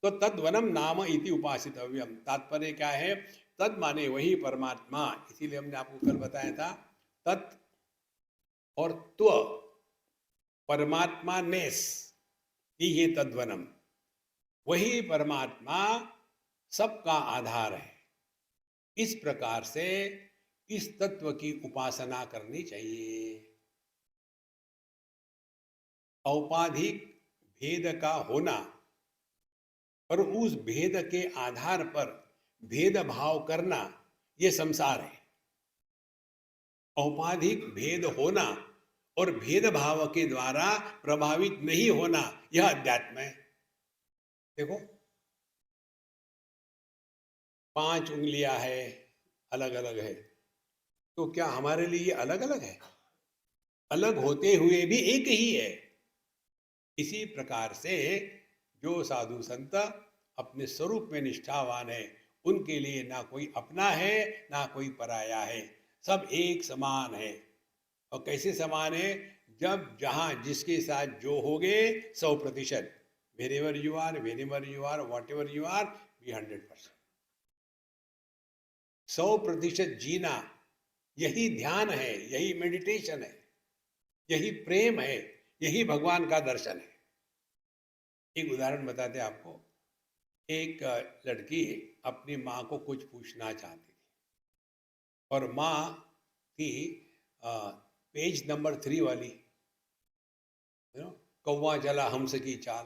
तो तद्वनम नाम इति उपासितव्यम, तात्पर्य क्या है? तद माने वही परमात्मा। इसीलिए हमने आपको कल बताया था तत् और त्व, परमात्मा नेस, ये तद्वनम। वही परमात्मा सबका आधार है। इस प्रकार से इस तत्व की उपासना करनी चाहिए। औपाधिक भेद का होना और उस भेद के आधार पर भेदभाव करना, यह संसार है। औपाधिक भेद होना और भेदभाव के द्वारा प्रभावित नहीं होना, यह अध्यात्म है। देखो, 5 उंगलियां है, अलग अलग है, तो क्या हमारे लिए अलग अलग है? अलग होते हुए भी एक ही है। इसी प्रकार से जो साधु संत अपने स्वरूप में निष्ठावान है, उनके लिए ना कोई अपना है ना कोई पराया है, सब एक समान है। और कैसे समान है? जब जहां जिसके साथ जो होगे 100%, wherever you are, whatever you are, be 100%। 100% जीना, यही ध्यान है, यही मेडिटेशन है, यही प्रेम है, यही भगवान का दर्शन है। एक उदाहरण बताते आपको। एक लड़की अपनी माँ को कुछ पूछना चाहती थी और माँ थी पेज नंबर 3 वाली, कौवा चला हंस की चाल।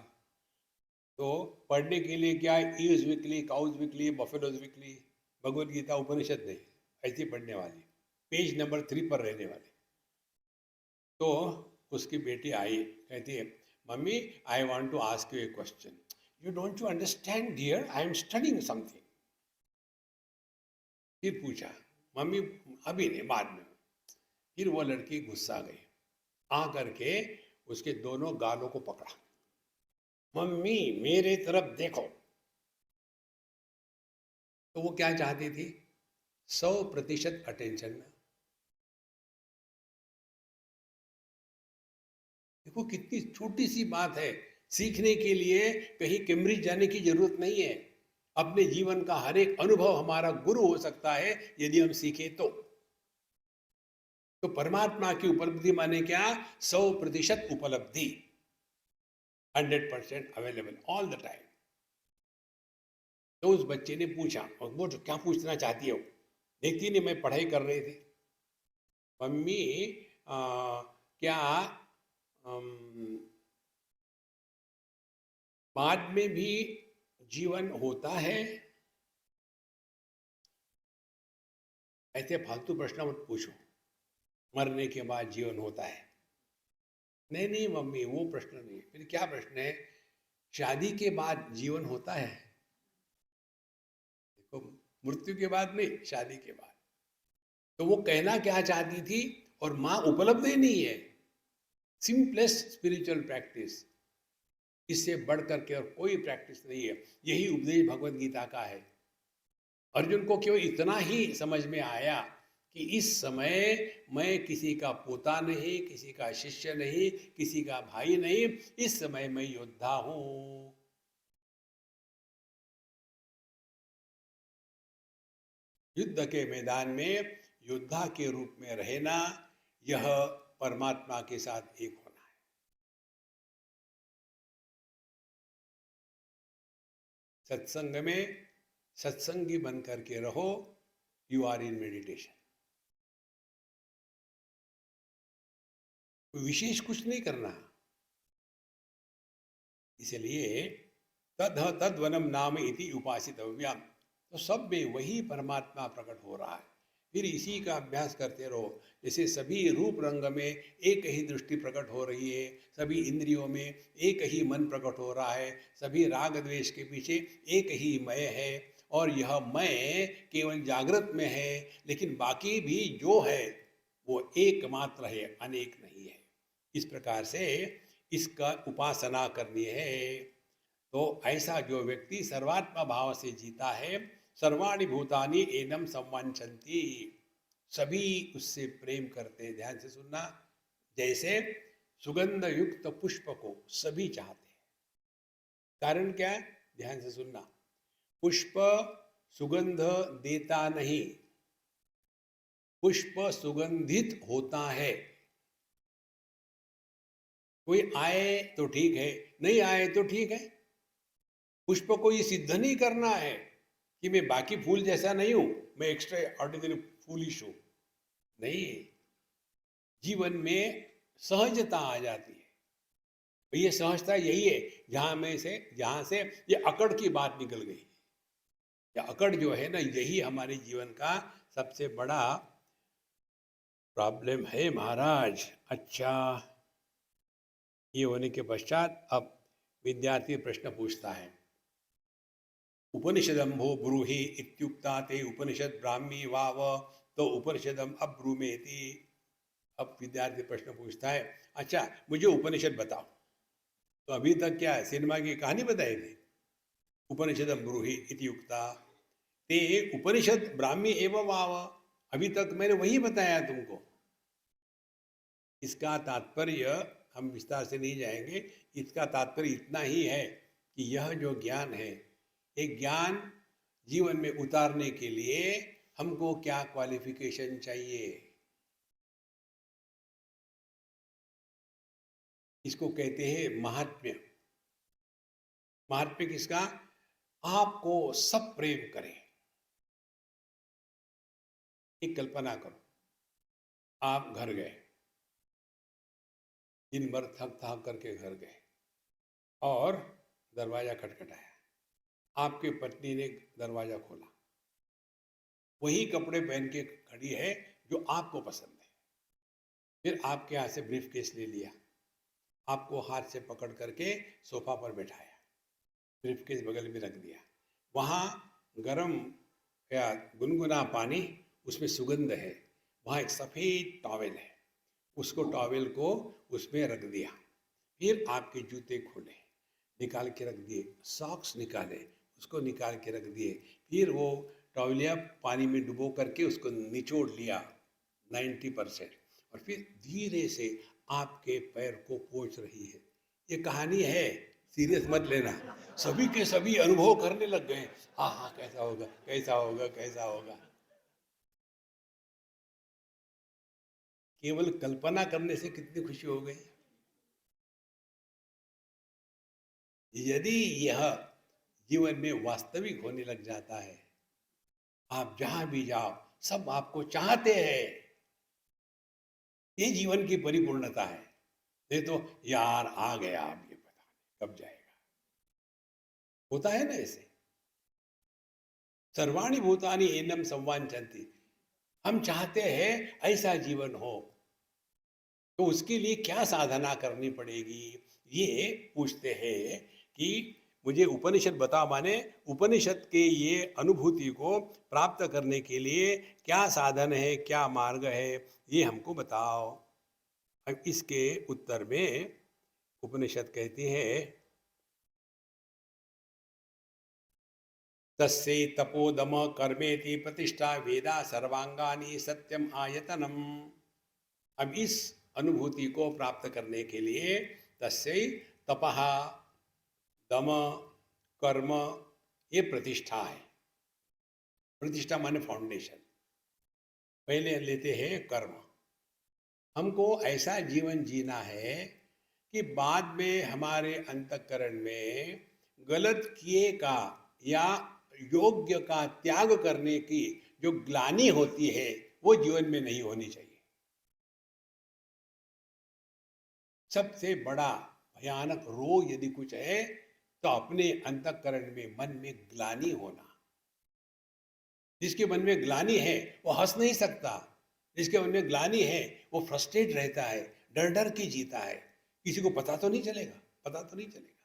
तो पढ़ने के लिए क्या है? ईज weekly, cows weekly, buffaloes weekly, Bhagavad Gita Upanishad नहीं, ऐसी पढ़ने वाली, पेज नंबर 3 पर रहने वाली। तो उसकी बेटी आई, कहती है mummy I want to ask you a question. You don't you understand dear, I am studying something. फिर पूछा, मम्मी अभी नहीं, बाद में। फिर वो लड़की गुस्सा गई, आ करके उसके दोनों गालों को पकड़ा, मम्मी मेरे तरफ देखो। तो वो क्या चाहती थी? 100% अटेंशन। देखो कितनी छोटी सी बात है। सीखने के लिए कहीं कैम्ब्रिज जाने की जरूरत नहीं है। अपने जीवन का हर एक अनुभव हमारा गुरु हो सकता है यदि हम सीखे तो परमात्मा की उपलब्धि माने क्या? 100% उपलब्धि, 100% अवेलेबल ऑल द टाइम। तो उस बच्चे ने पूछा, और वो क्या पूछना चाहती हो? देखती नहीं, मैं पढ़ाई कर रही थी। मम्मी क्या बाद में भी जीवन होता है? ऐसे फालतू प्रश्न मत पूछो, मरने के बाद जीवन होता है। नहीं नहीं मम्मी, वो प्रश्न नहीं। फिर क्या प्रश्न है? शादी के बाद जीवन होता है? देखो, मृत्यु के बाद नहीं, शादी के बाद। तो वो कहना क्या चाहती थी? और माँ उपलब्ध ही नहीं है। सिंपलेस्ट स्पिरिचुअल प्रैक्टिस, इससे बढ़ करके और कोई प्रैक्टिस नहीं है। यही उपदेश भगवत गीता का है। अर्जुन को केवल इतना ही समझ में आया कि इस समय मैं किसी का पोता नहीं, किसी का शिष्य नहीं, किसी का भाई नहीं, इस समय मैं योद्धा हूं। युद्ध के मैदान में योद्धा के रूप में रहना, यह परमात्मा के साथ एक होना है। सत्संग में सत्संगी बन करके रहो, यू आर इन मेडिटेशन। विशेष कुछ नहीं करना। इसलिए तद्वनम नाम इति उपासितव्यम, तो सब में वही परमात्मा प्रकट हो रहा है। फिर इसी का अभ्यास करते रहो। जैसे सभी रूप रंग में एक ही दृष्टि प्रकट हो रही है, सभी इंद्रियों में एक ही मन प्रकट हो रहा है, सभी राग द्वेष के पीछे एक ही मय है, और यह मय केवल जागृत में है, लेकिन बाकी भी जो है वो एकमात्र है, अनेक नहीं है। इस प्रकार से इसका उपासना करनी है। तो ऐसा जो व्यक्ति सर्वात्मा भाव से जीता है, सर्वाणि भूतानि एनम संवांछन्ति, सभी उससे प्रेम करते। ध्यान से सुनना। जैसे सुगंध युक्त पुष्प को सभी चाहते हैं। कारण क्या है? ध्यान से सुनना। पुष्प सुगंध देता नहीं, पुष्प सुगंधित होता है। कोई आए तो ठीक है, नहीं आए तो ठीक है। पुष्प को ये सिद्ध नहीं करना है कि मैं बाकी फूल जैसा नहीं हूं, मैं एक्स्ट्रा ऑर्डिनरी फूलिश हूं। नहीं, जीवन में सहजता आ जाती है। तो ये सहजता यही है जहां से ये अकड़ की बात निकल गई। ये अकड़ जो है ना, यही हमारे जीवन का सबसे बड़ा प्रॉब्लम है महाराज। अच्छा, ये होने के पश्चात अब विद्यार्थी प्रश्न पूछता है। उपनिषदम्भो ब्रूहि इत्युक्ता ते उपनिषद ब्राह्मी वाव, तो उपनिषदम अब ब्रूमेति। अब विद्यार्थी प्रश्न पूछता है, अच्छा मुझे उपनिषद बताओ। तो अभी तक क्या है, सिनेमा की कहानी बताई थी। उपनिषदम ब्रूहि इत्युक्ता ते उपनिषद ब्राह्मी एवं वाव, अभी तक मैंने वही बताया तुमको। इसका तात्पर्य हम विस्तार से नहीं जाएंगे। इसका तात्पर्य इतना ही है कि यह जो ज्ञान है, एक ज्ञान जीवन में उतारने के लिए हमको क्या क्वालिफिकेशन चाहिए, इसको कहते हैं महात्म्य। महात्म्य किसका? आपको सब प्रेम करें। एक कल्पना करो, आप घर गए, दिन भर थक थक करके घर गए और दरवाजा खटखटाया। आपके पत्नी ने दरवाजा खोला, वही कपड़े पहन के खड़ी है जो आपको पसंद है। फिर आपके हाथ से ब्रीफ केस ले लिया, आपको हाथ से पकड़ करके सोफा पर बैठाया, ब्रीफ केस बगल में रख दिया। वहाँ गरम या गुनगुना पानी, उसमें सुगंध है, वहाँ एक सफ़ेद टॉवेल है, उसको टॉवेल को उसमें रख दिया। फिर आपके जूते खोले, निकाल के रख दिए, सॉक्स निकाले, उसको निकाल के रख दिए। फिर वो टॉवेलिया पानी में डुबो करके उसको निचोड़ लिया 90%, और फिर धीरे से आपके पैर को पोंछ रही है। ये कहानी है, सीरियस मत लेना। सभी के सभी अनुभव करने लग गए, हाँ हाँ कैसा होगा, कैसा होगा, कैसा होगा। केवल कल्पना करने से कितनी खुशी हो गई। यदि यह जीवन में वास्तविक होने लग जाता है, आप जहां भी जाओ सब आपको चाहते हैं, ये जीवन की परिपूर्णता है। नहीं तो यार आ गया, अब ये पता नहीं कब जाएगा। होता है ना ऐसे। सर्वाणि भूतानि एनम संवांछन्ति, हम चाहते हैं ऐसा जीवन हो, तो उसके लिए क्या साधना करनी पड़ेगी, ये पूछते हैं कि मुझे उपनिषद बताओ। माने उपनिषद के ये अनुभूति को प्राप्त करने के लिए क्या साधन है, क्या मार्ग है, ये हमको बताओ। अब इसके उत्तर में उपनिषद कहती है, तस्यै तपोदम कर्मेति प्रतिष्ठा वेदा सर्वांगानि सत्यम आयतनम। अब इस अनुभूति को प्राप्त करने के लिए तस्यै तपः, दम, कर्म, ये प्रतिष्ठा है। प्रतिष्ठा माने फाउंडेशन। पहले लेते हैं कर्म। हमको ऐसा जीवन जीना है कि बाद में हमारे अंतःकरण में गलत किए का या योग्य का त्याग करने की जो ग्लानि होती है वो जीवन में नहीं होनी चाहिए। सबसे बड़ा भयानक रोग यदि कुछ है तो अपने अंतःकरण में, मन में ग्लानि होना। जिसके मन में ग्लानि है वो हंस नहीं सकता, जिसके मन में ग्लानि है वो फ्रस्ट्रेट रहता है, डर डर के जीता है। किसी को पता तो नहीं चलेगा, पता तो नहीं चलेगा।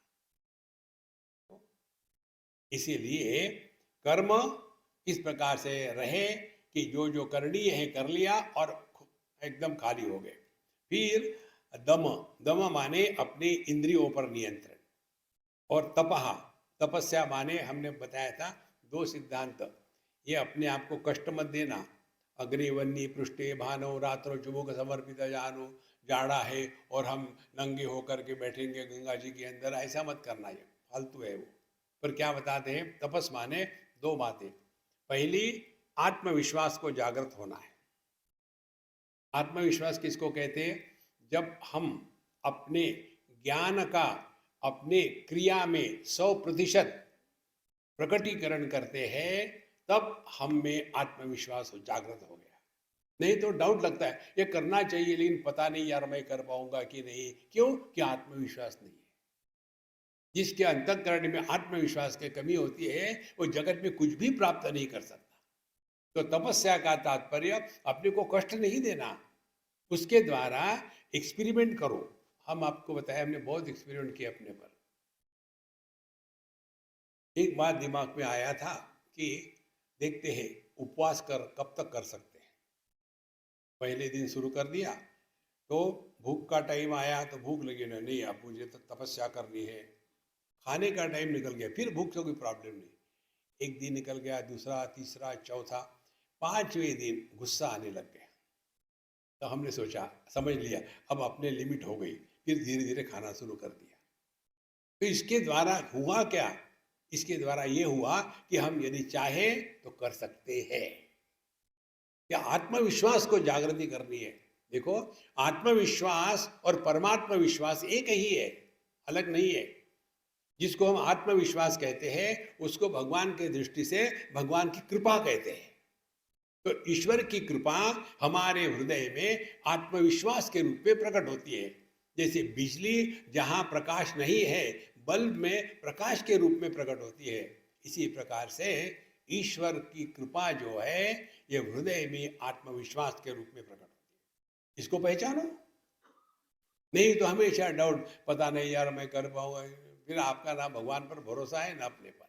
इसीलिए कर्म इस प्रकार से रहे कि जो जो करनीय है कर लिया और एकदम खाली हो गए। फिर दम, दम माने अपने इंद्रियों पर नियंत्रण। और तपह, तपस्या माने हमने बताया था दो सिद्धांत, ये अपने आप को कष्ट मत देना। अग्निवन्नी पृष्ठे भानो रात्रो चुबुक समर्पित जानो, जाड़ा है और हम नंगे होकर के बैठेंगे गंगा जी के अंदर, ऐसा मत करना, ये फालतू है वो। पर क्या बताते हैं, तपस माने दो बातें। पहली, आत्मविश्वास को जागृत होना है। आत्मविश्वास किसको कहते हैं? जब हम अपने ज्ञान का अपने क्रिया में 100% प्रकटीकरण करते हैं, तब हम में आत्मविश्वास जागृत हो गया। नहीं तो डाउट लगता है, ये करना चाहिए लेकिन पता नहीं यार मैं कर पाऊंगा कि नहीं। क्यों? कि आत्मविश्वास नहीं है। जिसके अंतःकरण में आत्मविश्वास की कमी होती है वो जगत में कुछ भी प्राप्त नहीं कर सकता। तो तपस्या का तात्पर्य अपने को कष्ट नहीं देना, उसके द्वारा एक्सपेरिमेंट करो। हम आपको बताया, हमने बहुत एक्सपेरिमेंट किया अपने पर। एक बात दिमाग में आया था कि देखते हैं उपवास कब तक कर सकते हैं। पहले दिन शुरू कर दिया तो भूख का टाइम आया तो भूख लगी, नहीं अब मुझे तो तपस्या करनी है। खाने का टाइम निकल गया, फिर भूख से कोई प्रॉब्लम नहीं। एक दिन निकल गया, दूसरा, तीसरा, चौथा, 5वें दिन गुस्सा आने लग गया। तो हमने सोचा, समझ लिया अब अपने लिमिट हो गई, फिर धीरे धीरे खाना शुरू कर दिया। तो इसके द्वारा हुआ क्या? इसके द्वारा ये हुआ कि हम यदि चाहें तो कर सकते हैं। या आत्मविश्वास को जागृति करनी है। देखो, आत्मविश्वास और परमात्मा विश्वास एक ही है, अलग नहीं है। जिसको हम आत्मविश्वास कहते हैं उसको भगवान के दृष्टि से भगवान की कृपा कहते हैं। तो ईश्वर की कृपा हमारे हृदय में आत्मविश्वास के रूप में प्रकट होती है। जैसे बिजली जहां प्रकाश नहीं है, बल्ब में प्रकाश के रूप में प्रकट होती है, इसी प्रकार से ईश्वर की कृपा जो है ये हृदय में आत्मविश्वास के रूप में प्रकट होती है। इसको पहचानो, नहीं तो हमेशा डाउट, पता नहीं यार मैं कर पाऊंगा। फिर आपका ना भगवान पर भरोसा है ना अपने पर।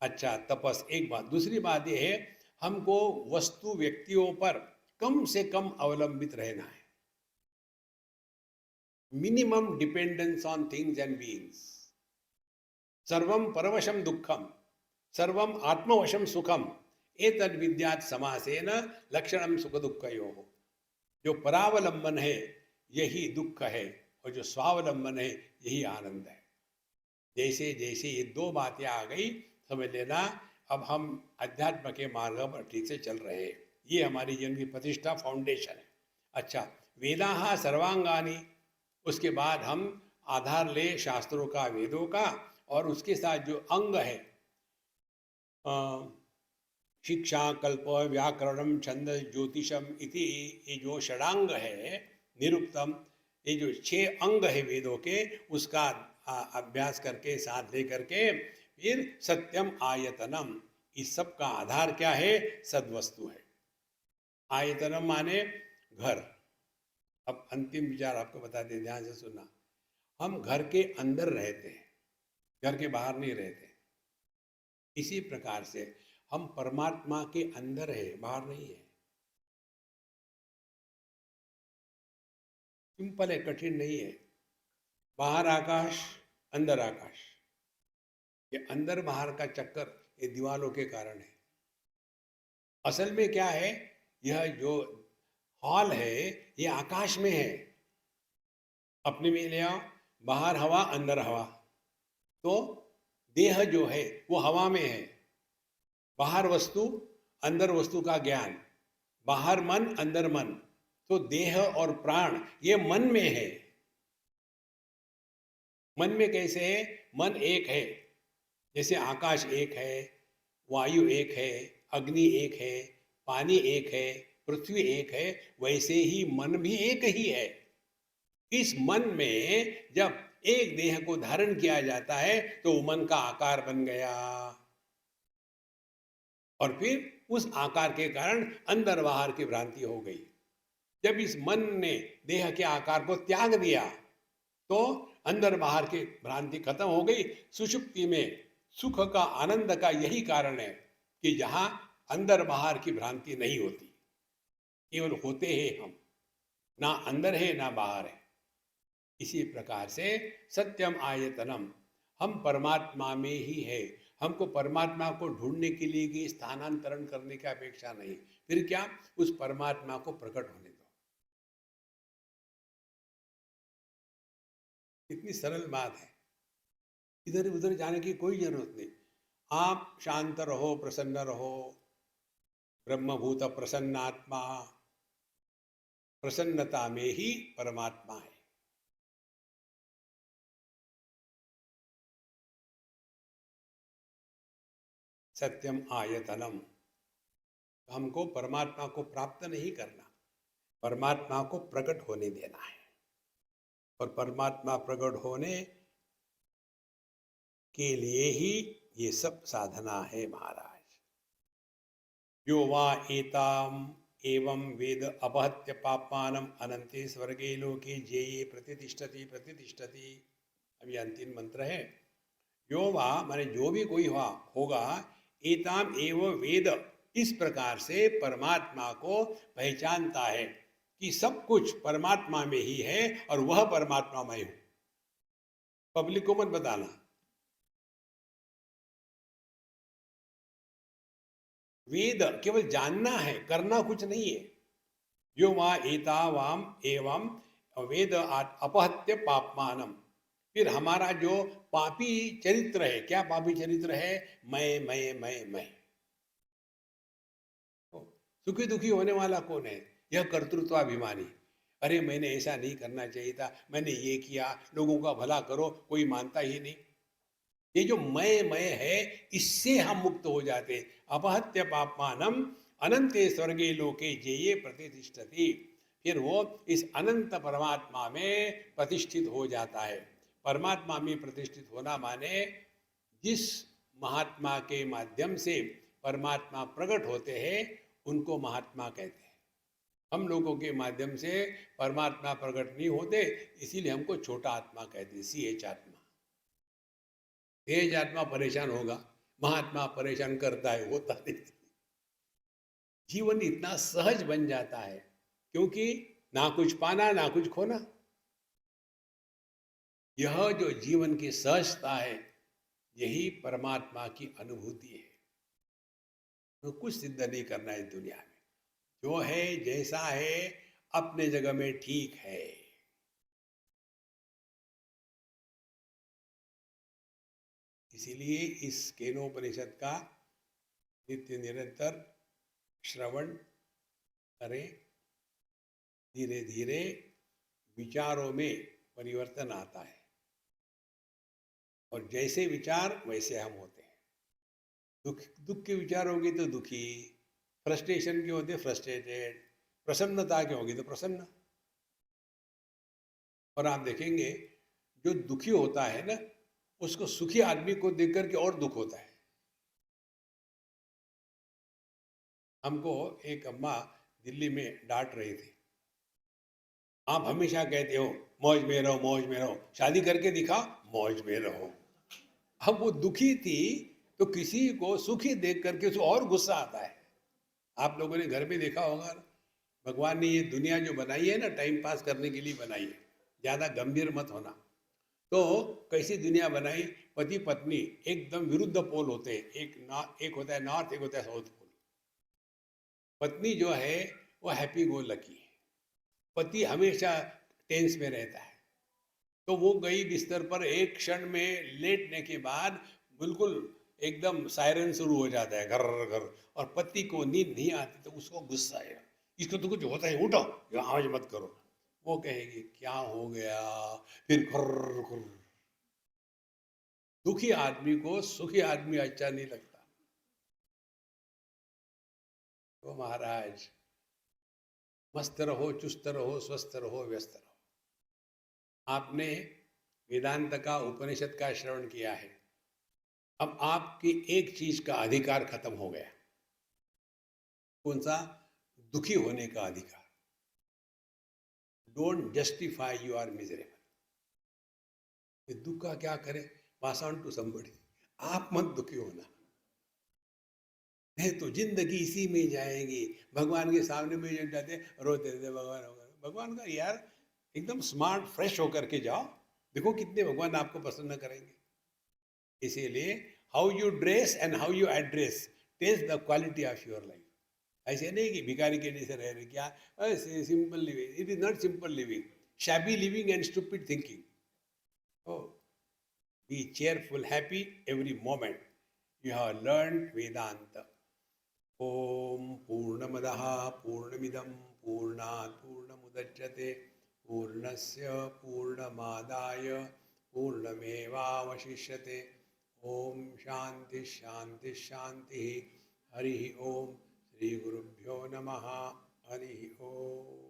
अच्छा, तपस एक बात। दूसरी बात यह है, हमको वस्तु व्यक्तियों पर कम से कम अवलंबित रहना है। Minimum dependence on things and beings. सर्वम परवशम दुखम, सर्वम आत्मवशम सुखम, एतद् विद्यात् समासेन लक्षणम सुख दुःखयोः। जो परावलंबन है यही दुख है और जो स्वावलंबन है यही आनंद है। जैसे जैसे ये दो बातें आ गई, समझ लेना अब हम अध्यात्म के मार्ग पर ठीक से चल रहे हैं। ये हमारी जीवन की प्रतिष्ठा, फाउंडेशन है। अच्छा, वेदाः सर्वांगानि, उसके बाद हम आधार ले शास्त्रों का, वेदों का, और उसके साथ जो अंग है, शिक्षा, कल्प, व्याकरणम, छंद, ज्योतिषम इति, ये जो षडांग है निरुक्तम, ये जो 6 अंग है वेदों के, उसका अभ्यास करके, साथ ले करके, फिर सत्यम आयतनम, इस सब का आधार क्या है? सद्वस्तु है। आयतनम माने घर। अब अंतिम विचार आपको बता दें, ध्यान से सुनना। हम घर के अंदर रहते हैं, घर के बाहर नहीं रहते। इसी प्रकार से हम परमात्मा के अंदर है, बाहर नहीं है। सिंपल है, कठिन नहीं है। बाहर आकाश, अंदर आकाश। ये अंदर बाहर का चक्कर ये दीवालों के कारण है। असल में क्या है, यह जो हॉल है ये आकाश में है। अपने में ले आओ, बाहर हवा अंदर हवा, तो देह जो है वो हवा में है। बाहर वस्तु अंदर वस्तु का ज्ञान, बाहर मन अंदर मन, तो देह और प्राण ये मन में है। मन में कैसे है? मन एक है, जैसे आकाश एक है, वायु एक है, अग्नि एक है, पानी एक है, पृथ्वी एक है, वैसे ही मन भी एक ही है। इस मन में जब एक देह को धारण किया जाता है तो मन का आकार बन गया, और फिर उस आकार के कारण अंदर बाहर की भ्रांति हो गई। जब इस मन ने देह के आकार को त्याग दिया तो अंदर बाहर की भ्रांति खत्म हो गई। सुषुप्ति में सुख का, आनंद का यही कारण है कि जहां अंदर बाहर की भ्रांति नहीं होती, केवल होते हैं हम, ना अंदर है ना बाहर है। इसी प्रकार से सत्यम आयतनम, हम परमात्मा में ही है। हमको परमात्मा को ढूंढने के लिए कि स्थानांतरण करने की अपेक्षा नहीं, फिर क्या, उस परमात्मा को प्रकट होने दो। इतनी सरल बात है, इधर उधर जाने की कोई जरूरत नहीं। आप शांत रहो, प्रसन्न रहो। ब्रह्मभूत प्रसन्नात्मा, प्रसन्नता में ही परमात्मा है। सत्यम आयतनम, हमको परमात्मा को प्राप्त नहीं करना, परमात्मा को प्रकट होने देना है। और परमात्मा प्रकट होने के लिए ही ये सब साधना है महाराज। यो वा एताम एवं वेद अपहत्य पापानम अनंते स्वर्गे लोके जेये प्रतिष्ठति प्रतिष्ठति। अब ये अंतिम मंत्र है। यो वा माने जो भी कोई हुआ होगा, एताम एवं वेद, इस प्रकार से परमात्मा को पहचानता है कि सब कुछ परमात्मा में ही है और वह परमात्मा में हूं। पब्लिक को मत बताना। वेद केवल जानना है, करना कुछ नहीं है। यो वा एतावाम एवं वेद अपहत्य पापमानम, फिर हमारा जो पापी चरित्र है, क्या पापी चरित्र है? मैं। सुखी दुखी होने वाला कौन है? यह कर्तृत्वाभिमानी। अरे मैंने ऐसा नहीं करना चाहिए था, मैंने ये किया, लोगों का भला करो, कोई मानता ही नहीं। ये जो मैं है, इससे हम मुक्त हो जाते। अपहत्य पापमानम अनंते स्वर्गे लोके जेये प्रतिष्ठति, फिर वो इस अनंत परमात्मा में प्रतिष्ठित हो जाता है। परमात्मा में प्रतिष्ठित होना माने जिस महात्मा के माध्यम से परमात्मा प्रकट होते हैं उनको महात्मा कहते हैं। हम लोगों के माध्यम से परमात्मा प्रकट नहीं होते, इसीलिए हमको छोटा आत्मा कहते हैं, CH आत्मा। तेज आत्मा परेशान होगा, महात्मा परेशान करता है, होता नहीं। जीवन इतना सहज बन जाता है क्योंकि ना कुछ पाना ना कुछ खोना। यह जो जीवन की सहजता है, यही परमात्मा की अनुभूति है। तो कुछ सिद्ध नहीं करना है दुनिया में, जो है जैसा है अपने जगह में ठीक है। इसीलिए इस केनोपनिषद का नित्य निरंतर श्रवण करें। धीरे धीरे विचारों में परिवर्तन आता है, और जैसे विचार वैसे हम होते हैं। दुख के विचार होंगे तो दुखी, फ्रस्ट्रेशन के होते फ्रस्ट्रेटेड, प्रसन्नता के होगी तो प्रसन्न। और आप देखेंगे जो दुखी होता है ना, उसको सुखी आदमी को देख करके और दुख होता है। हमको एक अम्मा दिल्ली में डांट रही थी, आप हमेशा कहते हो मौज में रहो मौज में रहो, शादी करके दिखा मौज में रहो। अब वो दुखी थी तो किसी को सुखी देख करके उसको और गुस्सा आता है। आप लोगों ने घर में देखा होगा, भगवान ने ये दुनिया जो बनाई है ना, टाइम पास करने के लिए बनाई है, ज़्यादा गंभीर मत होना। तो कैसी दुनिया बनाई? पति पत्नी एकदम विरुद्ध पोल होते हैं, एक होता है नॉर्थ, एक होता है साउथ पोल। पत्नी जो है वो हैप्पी गो लकी है, पति हमेशा टेंस में रहता है। तो वो गई बिस्तर पर, एक क्षण में लेटने के बाद बिल्कुल एकदम सायरन शुरू हो जाता है, घर घर, और पति को नींद नहीं आती तो उसको गुस्सा आएगा, इसको तो कुछ होता है, उठो, ये आवाज मत करो। वो कहेगी क्या हो गया, फिर खर खर। दुखी आदमी को सुखी आदमी अच्छा नहीं लगता। तो महाराज, मस्त रहो, चुस्त रहो, स्वस्थ रहो, व्यस्त रहो। आपने वेदांत का, उपनिषद का श्रवण किया है, अब आपकी एक चीज का अधिकार खत्म हो गया। कौन सा? दुखी होने का अधिकार। Don't justify you are miserable. दुख का क्या करे, पास ऑन टू समबडी। आप मत दुखी होना, नहीं तो जिंदगी इसी में जाएगी। भगवान के सामने में जब जाते रोते रहते, भगवान भगवान भगवान का, यार एकदम स्मार्ट फ्रेश होकर के जाओ, देखो कितने भगवान आपको प्रसन्न करेंगे। इसीलिए how you dress and how you address test the quality of your life. ऐसे नहीं कि भिखारी के जैसे रह रहे, क्या simple living, it is not simple living, shabby living and stupid thinking. Oh, be cheerful, happy every moment. You have learned Vedanta. ओम पूर्णमदः पूर्णमिदं पूर्णात् पूर्णमुदच्यते पूर्णस्य पूर्णमादाय पूर्णमेवावशिष्यते। ओम शांति शांति शांति। हरि ओम। श्री गुरुभ्यो नमः। हरि ओम।